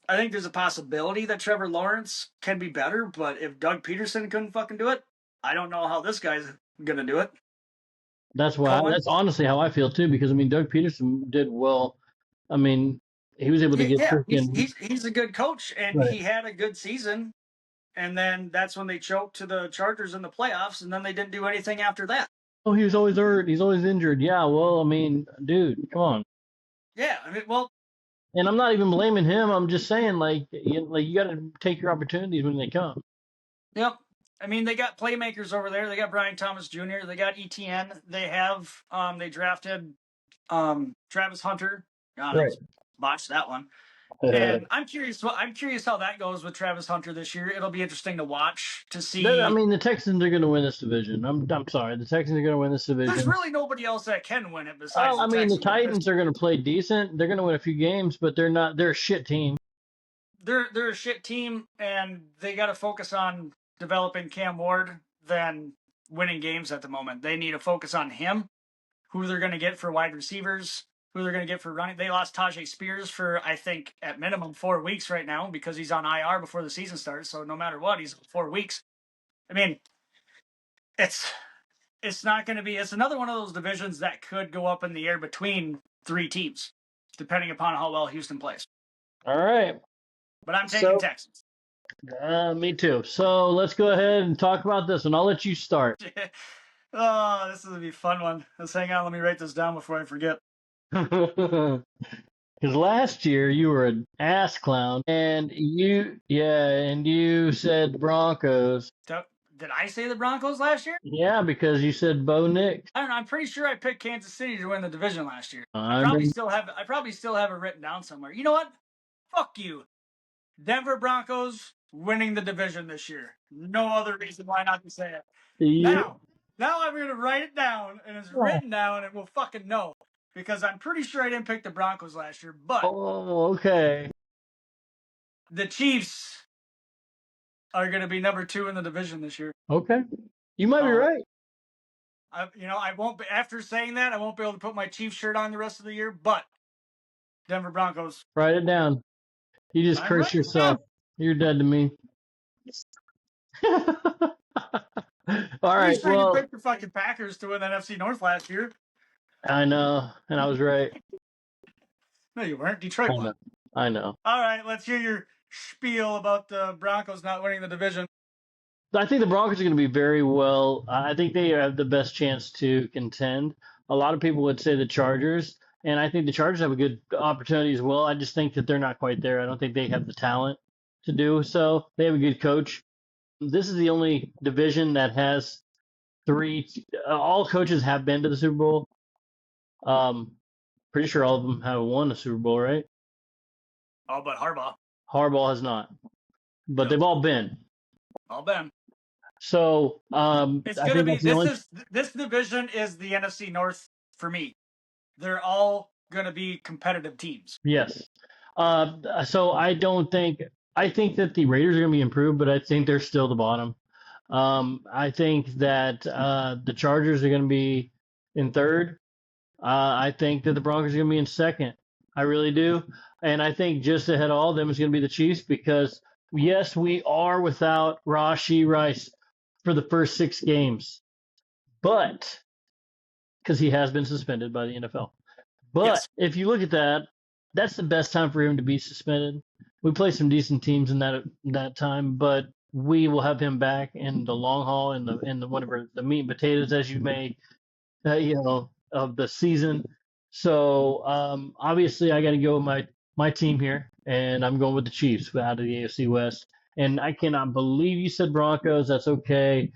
[SPEAKER 2] there's a possibility that Trevor Lawrence can be better, but if Doug Peterson couldn't fucking do it, I don't know how this guy's gonna do it.
[SPEAKER 1] That's honestly how I feel too, because I mean Doug Peterson did well. I mean, he was able to get freaking.
[SPEAKER 2] He's a good coach, and he had a good season, and then that's when they choked to the Chargers in the playoffs, and then they didn't do anything after that.
[SPEAKER 1] Oh, he was always hurt. He's always injured. Yeah, well, I mean, dude, come on.
[SPEAKER 2] Yeah, I mean, well.
[SPEAKER 1] And I'm not even blaming him. I'm just saying, you got to take your opportunities when they come.
[SPEAKER 2] Yep. I mean, they got playmakers over there. They got Brian Thomas Jr. They got ETN. They have they drafted Travis Hunter. Botched that one. And I'm curious how that goes with Travis Hunter this year. It'll be interesting to watch to see.
[SPEAKER 1] I mean, the Texans are going to win this division. I'm sorry, the Texans are going to win this division.
[SPEAKER 2] There's really nobody else that can win it besides.
[SPEAKER 1] Well, I mean, the Titans are going to play decent. They're going to win a few games, but they're not. They're a shit team.
[SPEAKER 2] They're a shit team, and they got to focus on developing Cam Ward than winning games at the moment. They need to focus on him, who they're going to get for wide receivers, who they're going to get for running. They lost Tajay Spears for, I think, at minimum 4 weeks right now because he's on IR before the season starts. So no matter what, he's 4 weeks. I mean, it's not going to be. It's another one of those divisions that could go up in the air between 3 teams, depending upon how well Houston plays.
[SPEAKER 1] All right.
[SPEAKER 2] But I'm taking Texans.
[SPEAKER 1] Me too. So let's go ahead and talk about this one. I'll let you start.
[SPEAKER 2] Oh, this is going to be a fun one. Let's hang on. Let me write this down before I forget.
[SPEAKER 1] Because last year you were an ass clown, and you said Broncos.
[SPEAKER 2] Did I say the Broncos last year?
[SPEAKER 1] Yeah, because you said Bo Nix.
[SPEAKER 2] I don't know. I'm pretty sure I picked Kansas City to win the division last year. I probably still have it written down somewhere. You know what? Fuck you. Denver Broncos winning the division this year. No other reason why not to say it. Now I'm going to write it down, and it's written down, and we'll fucking know. Because I'm pretty sure I didn't pick the Broncos last year, but...
[SPEAKER 1] Oh, okay.
[SPEAKER 2] The Chiefs are going to be number 2 in the division this year.
[SPEAKER 1] Okay. You might be right.
[SPEAKER 2] I won't be, after saying that, I won't be able to put my Chiefs shirt on the rest of the year, but Denver Broncos.
[SPEAKER 1] Write it down. You just curse yourself. You're dead to me. All right.
[SPEAKER 2] You sure you picked the fucking Packers to win that NFC North last year?
[SPEAKER 1] I know, and I was right.
[SPEAKER 2] No, you weren't. Detroit won.
[SPEAKER 1] I know.
[SPEAKER 2] All right, let's hear your spiel about the Broncos not winning the division.
[SPEAKER 1] I think the Broncos are going to be very well. I think they have the best chance to contend. A lot of people would say the Chargers, and I think the Chargers have a good opportunity as well. I just think that they're not quite there. I don't think they have the talent to do so. They have a good coach. This is the only division that has 3. All coaches have been to the Super Bowl. Pretty sure all of them have won the Super Bowl, right?
[SPEAKER 2] Oh, but Harbaugh.
[SPEAKER 1] Harbaugh has not, but they've all been.
[SPEAKER 2] All been.
[SPEAKER 1] So
[SPEAKER 2] it's going to be this division is the NFC North for me. They're all going to be competitive teams.
[SPEAKER 1] Yes. So I think that the Raiders are going to be improved, but I think they're still the bottom. I think that the Chargers are going to be in 3rd. I think that the Broncos are going to be in 2nd. I really do. And I think just ahead of all of them is going to be the Chiefs because, yes, we are without Rashee Rice for the first 6 games. But, because he has been suspended by the NFL. But if you look at that, that's the best time for him to be suspended. We play some decent teams in that time, but we will have him back in the long haul in the whatever the meat and potatoes, as you may, of the season. So obviously, I got to go with my team here, and I'm going with the Chiefs out of the AFC West. And I cannot believe you said Broncos. That's okay.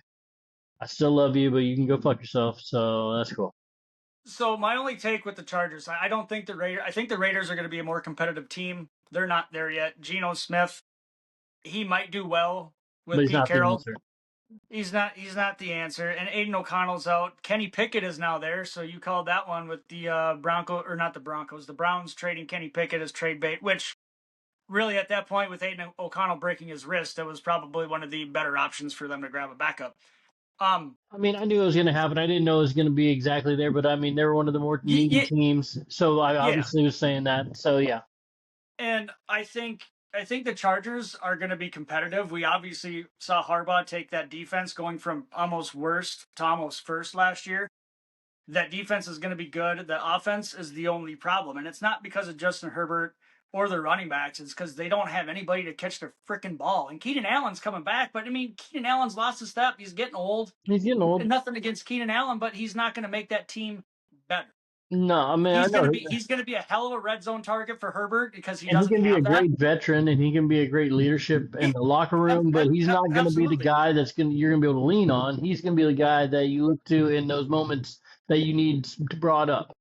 [SPEAKER 1] I still love you, but you can go fuck yourself. So that's cool.
[SPEAKER 2] So my only take with the Chargers, I don't think I think the Raiders are going to be a more competitive team. They're not there yet. Geno Smith, he might do well with Pete Carroll. He's not the answer. And Aiden O'Connell's out. Kenny Pickett is now there. So you called that one with the the Browns trading Kenny Pickett as trade bait, which really at that point with Aiden O'Connell breaking his wrist, that was probably one of the better options for them to grab a backup.
[SPEAKER 1] I mean, I knew it was going to happen. I didn't know it was going to be exactly there, but I mean, they were one of the more needy teams. So I obviously was saying that. So yeah.
[SPEAKER 2] And I think the Chargers are going to be competitive. We obviously saw Harbaugh take that defense going from almost worst to almost first last year. That defense is going to be good. The offense is the only problem. And it's not because of Justin Herbert or their running backs. It's because they don't have anybody to catch their freaking ball. And Keenan Allen's coming back. But, I mean, Keenan Allen's lost a step. He's getting old. And nothing against Keenan Allen, but he's not going to make that team better.
[SPEAKER 1] No, I mean,
[SPEAKER 2] he's going to be a hell of a red zone target for Herbert because he
[SPEAKER 1] can be a great veteran and he can be a great leadership in the locker room, but he's not going to be the guy you're going to be able to lean on. He's going to be the guy that you look to in those moments that you need brought up.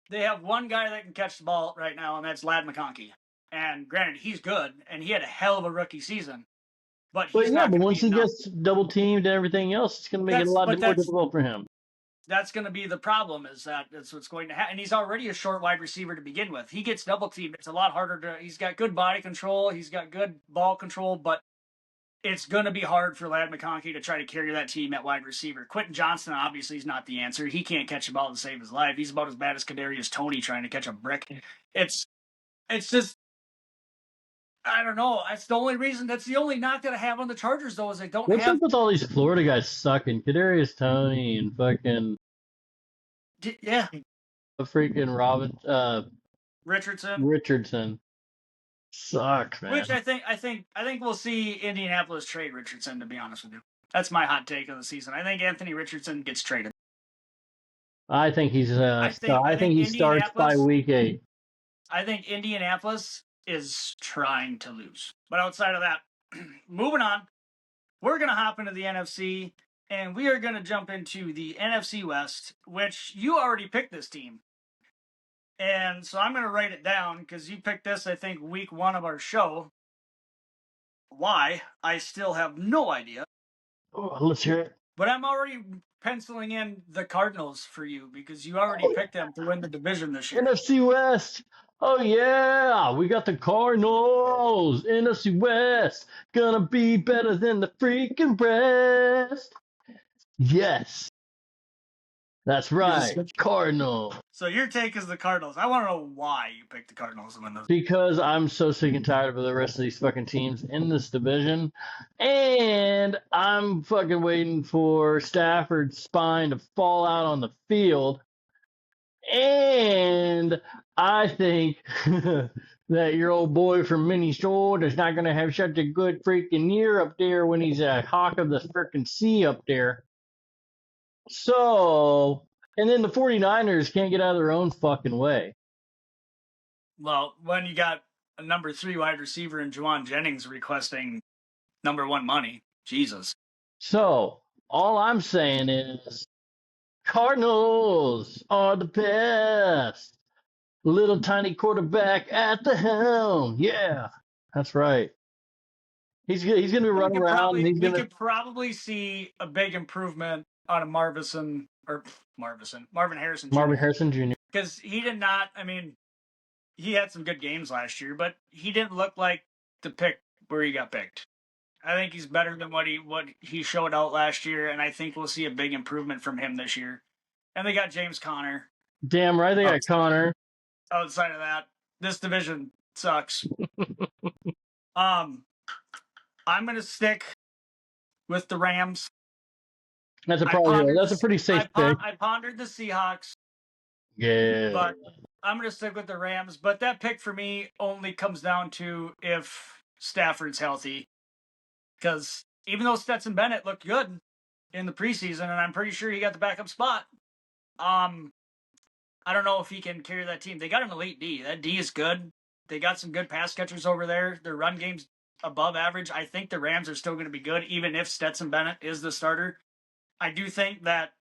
[SPEAKER 2] They have one guy that can catch the ball right now, and that's Ladd McConkey. And granted, he's good, and he had a hell of a rookie season. But
[SPEAKER 1] once he gets double teamed and everything else, it's going to make it a lot more difficult for him.
[SPEAKER 2] That's going to be the problem. That's what's going to happen. And he's already a short wide receiver to begin with. He gets double teamed. It's a lot harder to. He's got good body control. He's got good ball control, but it's going to be hard for Ladd McConkey to try to carry that team at wide receiver. Quentin Johnston obviously is not the answer. He can't catch a ball to save his life. He's about as bad as Kadarius Toney trying to catch a brick. It's just, I don't know. That's the only reason. That's the only knock that I have on the Chargers, though, is they don't
[SPEAKER 1] What's
[SPEAKER 2] have.
[SPEAKER 1] up with all these Florida guys sucking? Kadarius Toney and fucking
[SPEAKER 2] Yeah,
[SPEAKER 1] freaking Richardson suck, man.
[SPEAKER 2] which I think we'll see Indianapolis trade Richardson. To be honest with you, that's my hot take of the season. I think Anthony Richardson gets traded.
[SPEAKER 1] I think he's I think he starts by week 8.
[SPEAKER 2] I think Indianapolis is trying to lose. But outside of that, moving on, we're going to hop into the NFC, and we are going to jump into the NFC West, which you already picked this team. And so I'm going to write it down because you picked this, I think, week 1 of our show. Why? I still have no idea.
[SPEAKER 1] Oh, let's hear it.
[SPEAKER 2] But I'm already penciling in the Cardinals for you because you already picked them to win the division this year.
[SPEAKER 1] NFC West. Oh, yeah. We got the Cardinals. NFC West. Gonna be better than the freaking rest. Yes. That's right. Cardinals.
[SPEAKER 2] So your take is the Cardinals. I want to know why you picked the Cardinals to win those.
[SPEAKER 1] Because I'm so sick and tired of the rest of these fucking teams in this division. And I'm fucking waiting for Stafford's spine to fall out on the field. And I think that your old boy from Minnesota is not going to have such a good freaking year up there when he's a hawk of the freaking sea up there. So, and then the 49ers can't get out of their own fucking way.
[SPEAKER 2] Well, when you got a number 3 wide receiver in Juwan Jennings requesting number 1 money, Jesus.
[SPEAKER 1] So, all I'm saying is Cardinals are the best. Little tiny quarterback at the helm. Yeah, that's right. He's going to be running around.
[SPEAKER 2] We could probably see a big improvement out of Marvin Harrison Jr.
[SPEAKER 1] Marvin Harrison Jr.
[SPEAKER 2] Because he did not, I mean, he had some good games last year, but he didn't look like the pick where he got picked. I think he's better than what he showed out last year, and I think we'll see a big improvement from him this year. And they got James Conner.
[SPEAKER 1] Damn right they got Conner.
[SPEAKER 2] Outside of that, this division sucks. I'm going to stick with the Rams.
[SPEAKER 1] That's a pretty safe pick.
[SPEAKER 2] I pondered the Seahawks.
[SPEAKER 1] Yeah.
[SPEAKER 2] But I'm going to stick with the Rams. But that pick for me only comes down to if Stafford's healthy. Because even though Stetson Bennett looked good in the preseason, and I'm pretty sure he got the backup spot, I don't know if he can carry that team. They got an elite D. That D is good. They got some good pass catchers over there. Their run game's above average. I think the Rams are still going to be good, even if Stetson Bennett is the starter. I do think that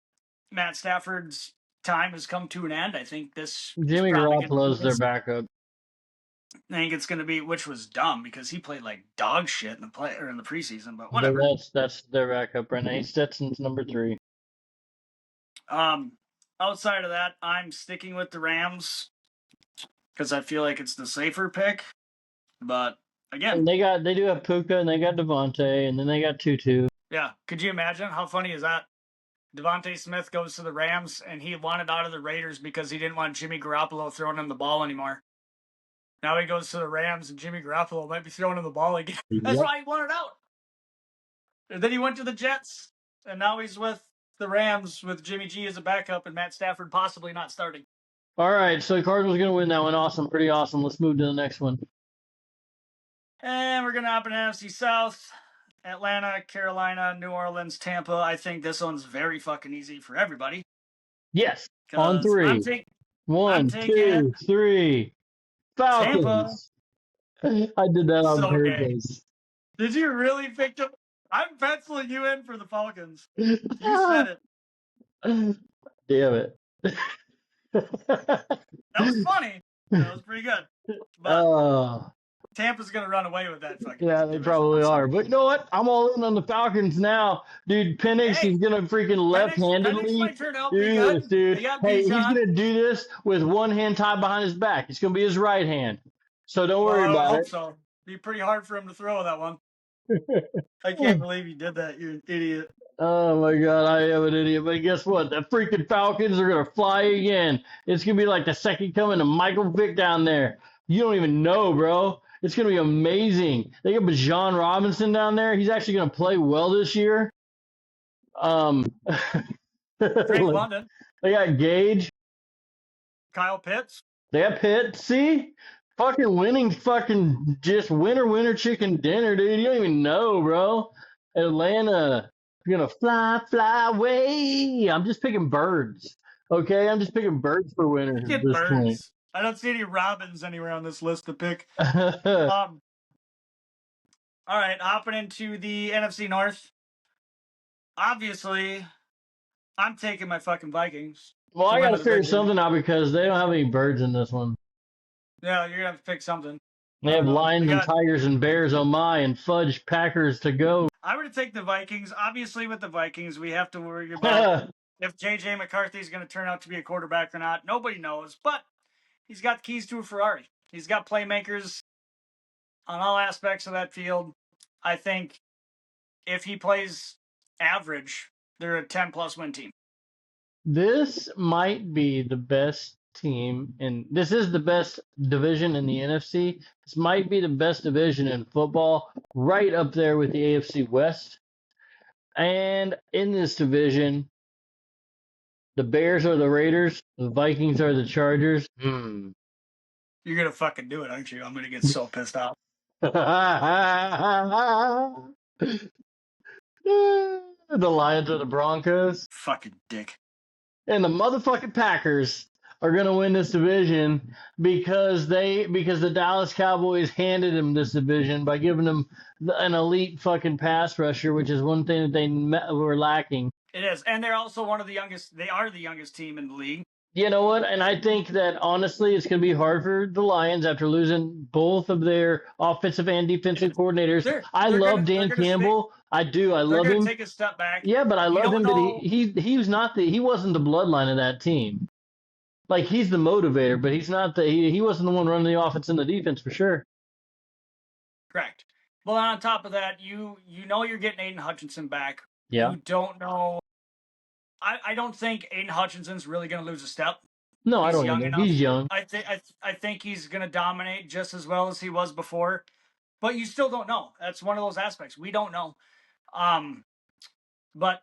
[SPEAKER 2] Matt Stafford's time has come to an end. I think this
[SPEAKER 1] Jimmy Garoppolo's their backup.
[SPEAKER 2] I think it's going to be, which was dumb because he played like dog shit in the preseason. But whatever.
[SPEAKER 1] That's their backup right now. Stetson's number 3.
[SPEAKER 2] Outside of that, I'm sticking with the Rams because I feel like it's the safer pick. But again,
[SPEAKER 1] and they do have Puka and they got Devontae and then they got Tutu.
[SPEAKER 2] Yeah, could you imagine how funny is that? Devontae Smith goes to the Rams and he wanted out of the Raiders because he didn't want Jimmy Garoppolo throwing him the ball anymore. Now he goes to the Rams and Jimmy Garoppolo might be throwing him the ball again. That's why he wanted out. And then he went to the Jets and now he's with the Rams with Jimmy G as a backup and Matt Stafford possibly not starting.
[SPEAKER 1] All right, so the Cardinals are going to win that one. Awesome, pretty awesome. Let's move to the next one.
[SPEAKER 2] And we're going to hop in NFC South. Atlanta, Carolina, New Orleans, Tampa. I think this one's very fucking easy for everybody.
[SPEAKER 1] Yes, on 3. 1, 2, 3. Falcons. Tampa. I did that on purpose.
[SPEAKER 2] Did you really pick them? I'm penciling you in for the Falcons. You said it.
[SPEAKER 1] Damn it.
[SPEAKER 2] That was funny. That was pretty good. But Tampa's going to run away with that fucking.
[SPEAKER 1] Yeah, they probably are. But you know what? I'm all in on the Falcons now. Dude, Penix is going to freaking left-handedly do this, dude. Hey, he's going to do this with one hand tied behind his back. It's going to be his right hand. So don't worry about it.
[SPEAKER 2] I hope so. Be pretty hard for him to throw that one. I can't believe you did that. You're an idiot.
[SPEAKER 1] Oh my God, I am an idiot. But guess what? The freaking Falcons are gonna fly again. It's gonna be like the second coming of Michael Vick down there. You don't even know, bro. It's gonna be amazing. They got Bijan Robinson down there. He's actually gonna play well this year. Um,
[SPEAKER 2] Drake
[SPEAKER 1] they
[SPEAKER 2] London,
[SPEAKER 1] got Gage.
[SPEAKER 2] Kyle Pitts.
[SPEAKER 1] They got Pitt. See, fucking winning, fucking just winner chicken dinner, dude. You don't even know, bro. Atlanta, you're gonna fly away. I'm just picking birds. Okay, I'm just picking birds for winners at
[SPEAKER 2] Get
[SPEAKER 1] this point.
[SPEAKER 2] birds. I don't see any Robins anywhere on this list to pick. All right, hopping into the NFC North. Obviously, I'm taking my fucking Vikings
[SPEAKER 1] Well,
[SPEAKER 2] to
[SPEAKER 1] I
[SPEAKER 2] win
[SPEAKER 1] gotta
[SPEAKER 2] the
[SPEAKER 1] figure
[SPEAKER 2] division.
[SPEAKER 1] something out because they don't have any birds in this one.
[SPEAKER 2] Yeah, you're gonna have to pick something.
[SPEAKER 1] They
[SPEAKER 2] I
[SPEAKER 1] have
[SPEAKER 2] don't know.
[SPEAKER 1] lions and tigers and bears. Oh my, and fudge Packers to go.
[SPEAKER 2] I would take the Vikings. Obviously, with the Vikings, we have to worry about if J.J. McCarthy is going to turn out to be a quarterback or not. Nobody knows, but he's got the keys to a Ferrari. He's got playmakers on all aspects of that field. I think if he plays average, they're a 10-plus win team.
[SPEAKER 1] This might be the best team, and this is the best division in the NFC. This might be the best division in football, right up there with the AFC West. And in this division, the Bears are the Raiders, the Vikings are the Chargers.
[SPEAKER 2] You're going to fucking do it, aren't you? I'm going to get so pissed off.
[SPEAKER 1] The Lions are the Broncos.
[SPEAKER 2] Fucking dick.
[SPEAKER 1] And the motherfucking Packers are going to win this division because the Dallas Cowboys handed them this division by giving them an elite fucking pass rusher, which is one thing that they were lacking.
[SPEAKER 2] It is, and they're also one of the youngest. They are the youngest team in the league.
[SPEAKER 1] You know what? And I think that honestly, it's going to be hard for the Lions after losing both of their offensive and defensive coordinators. I love Dan Campbell. I do. I love him.
[SPEAKER 2] They're going to take a step back.
[SPEAKER 1] Yeah, but I love him. But he was not he wasn't the bloodline of that team. Like he's the motivator, but he's not he wasn't the one running the offense and the defense for sure.
[SPEAKER 2] Correct. Well, on top of that, you know you're getting Aiden Hutchinson back.
[SPEAKER 1] Yeah.
[SPEAKER 2] You don't know. I don't think Aiden Hutchinson's really going to lose a step.
[SPEAKER 1] No, I don't know. He's young.
[SPEAKER 2] I think he's going to dominate just as well as he was before, but you still don't know. That's one of those aspects. We don't know. But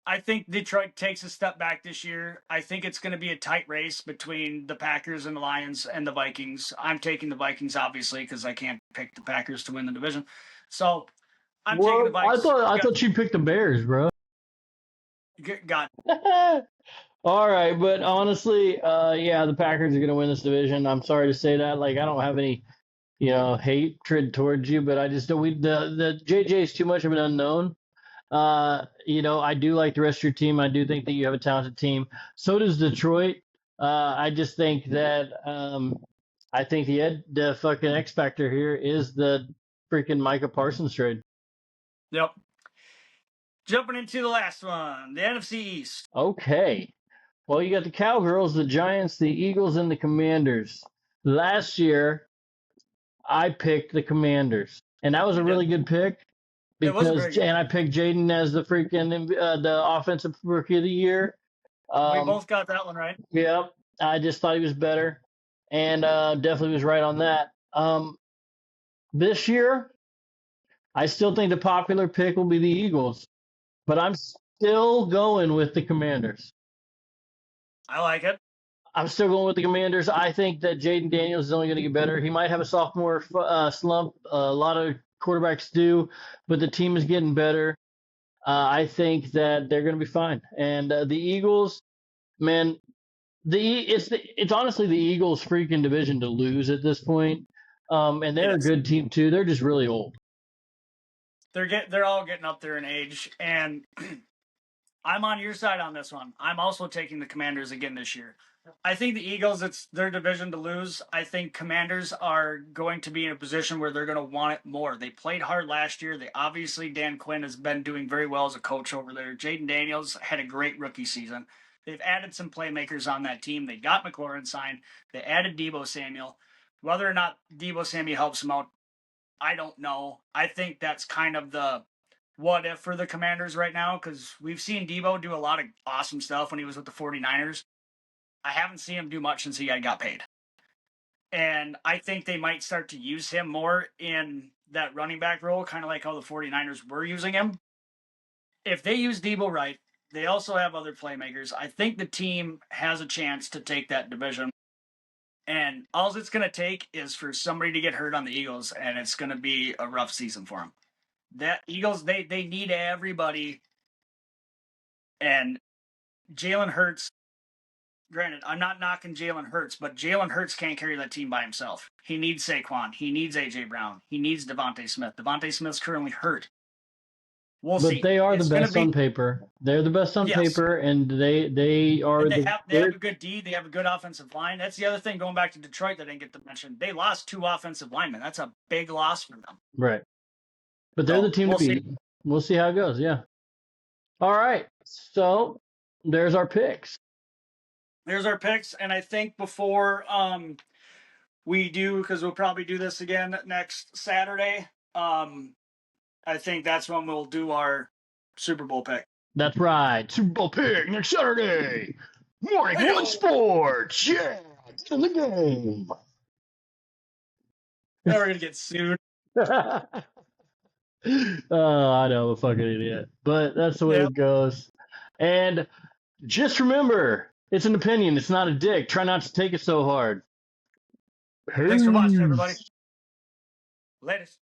[SPEAKER 2] I think Detroit takes a step back this year. I think it's going to be a tight race between the Packers and the Lions and the Vikings. I'm taking the Vikings, obviously, because I can't pick the Packers to win the division. So I'm taking the Vikings.
[SPEAKER 1] I thought you picked the Bears, bro.
[SPEAKER 2] Got
[SPEAKER 1] All right, but honestly, yeah, the Packers are going to win this division. I'm sorry to say that. Like, I don't have any, hatred towards you, but I just don't. The JJ is too much of an unknown. I do like the rest of your team. I do think that you have a talented team. So does Detroit. I just think that I think the fucking X factor here is the freaking Micah Parsons trade.
[SPEAKER 2] Yep. Jumping into the last one, the NFC East.
[SPEAKER 1] Okay. Well, you got the Cowgirls, the Giants, the Eagles, and the Commanders. Last year, I picked the Commanders, and that was a really good pick. And I picked Jaden as the freaking the offensive rookie of the year.
[SPEAKER 2] We both got that one right.
[SPEAKER 1] Yeah, I just thought he was better, and definitely was right on that. This year, I still think the popular pick will be the Eagles, but I'm still going with the Commanders.
[SPEAKER 2] I like it.
[SPEAKER 1] I'm still going with the Commanders. I think that Jaden Daniels is only going to get better. He might have a sophomore slump. A lot of quarterbacks do, but the team is getting better. I think that they're going to be fine. And the Eagles, man, it's honestly the Eagles' freaking division to lose at this point. And they're a good team too. They're just really old.
[SPEAKER 2] They're all getting up there in age, and I'm on your side on this one. I'm also taking the Commanders again this year. I think the Eagles, it's their division to lose. I think Commanders are going to be in a position where they're going to want it more. They played hard last year. Dan Quinn has been doing very well as a coach over there. Jaden Daniels had a great rookie season. They've added some playmakers on that team. They got McLaurin signed. They added Deebo Samuel. Whether or not Deebo Samuel helps them out, I don't know. I think that's kind of the what if for the Commanders right now, because we've seen Debo do a lot of awesome stuff when he was with the 49ers. I haven't seen him do much since he got paid. And I think they might start to use him more in that running back role, kind of like how the 49ers were using him. If they use Debo right, they also have other playmakers. I think the team has a chance to take that division. And all it's going to take is for somebody to get hurt on the Eagles, and it's going to be a rough season for them. That Eagles, they need everybody. And Jalen Hurts, granted, I'm not knocking Jalen Hurts, but Jalen Hurts can't carry that team by himself. He needs Saquon. He needs A.J. Brown. He needs Devontae Smith. Devontae Smith's currently hurt. We'll
[SPEAKER 1] But
[SPEAKER 2] see.
[SPEAKER 1] they are the
[SPEAKER 2] It's going to
[SPEAKER 1] best on
[SPEAKER 2] be
[SPEAKER 1] paper. They're the best on
[SPEAKER 2] yes.
[SPEAKER 1] paper, and they are
[SPEAKER 2] And they
[SPEAKER 1] the.
[SPEAKER 2] have a good D. They have a good offensive line. That's the other thing. Going back to Detroit, that I didn't get to mention. They lost 2 offensive linemen. That's a big loss for them.
[SPEAKER 1] Right. But they're
[SPEAKER 2] So
[SPEAKER 1] the team
[SPEAKER 2] we'll
[SPEAKER 1] to beat.
[SPEAKER 2] see.
[SPEAKER 1] We'll see how it goes. Yeah. All right. So there's our picks.
[SPEAKER 2] There's our picks, and I think before we do, because we'll probably do this again next Saturday. I think that's when we'll do our Super Bowl pick.
[SPEAKER 1] That's right. Super Bowl pick next Saturday. Morningwood Sports. Yeah. Get in the game.
[SPEAKER 2] Now we're gonna get sued.
[SPEAKER 1] Oh, I know, I'm a fucking idiot. But that's the way
[SPEAKER 2] Yep.
[SPEAKER 1] it goes. And just remember, it's an opinion. It's not a dick. Try not to take it so hard.
[SPEAKER 2] Thanks for watching, everybody.
[SPEAKER 1] Peace.
[SPEAKER 2] Latest.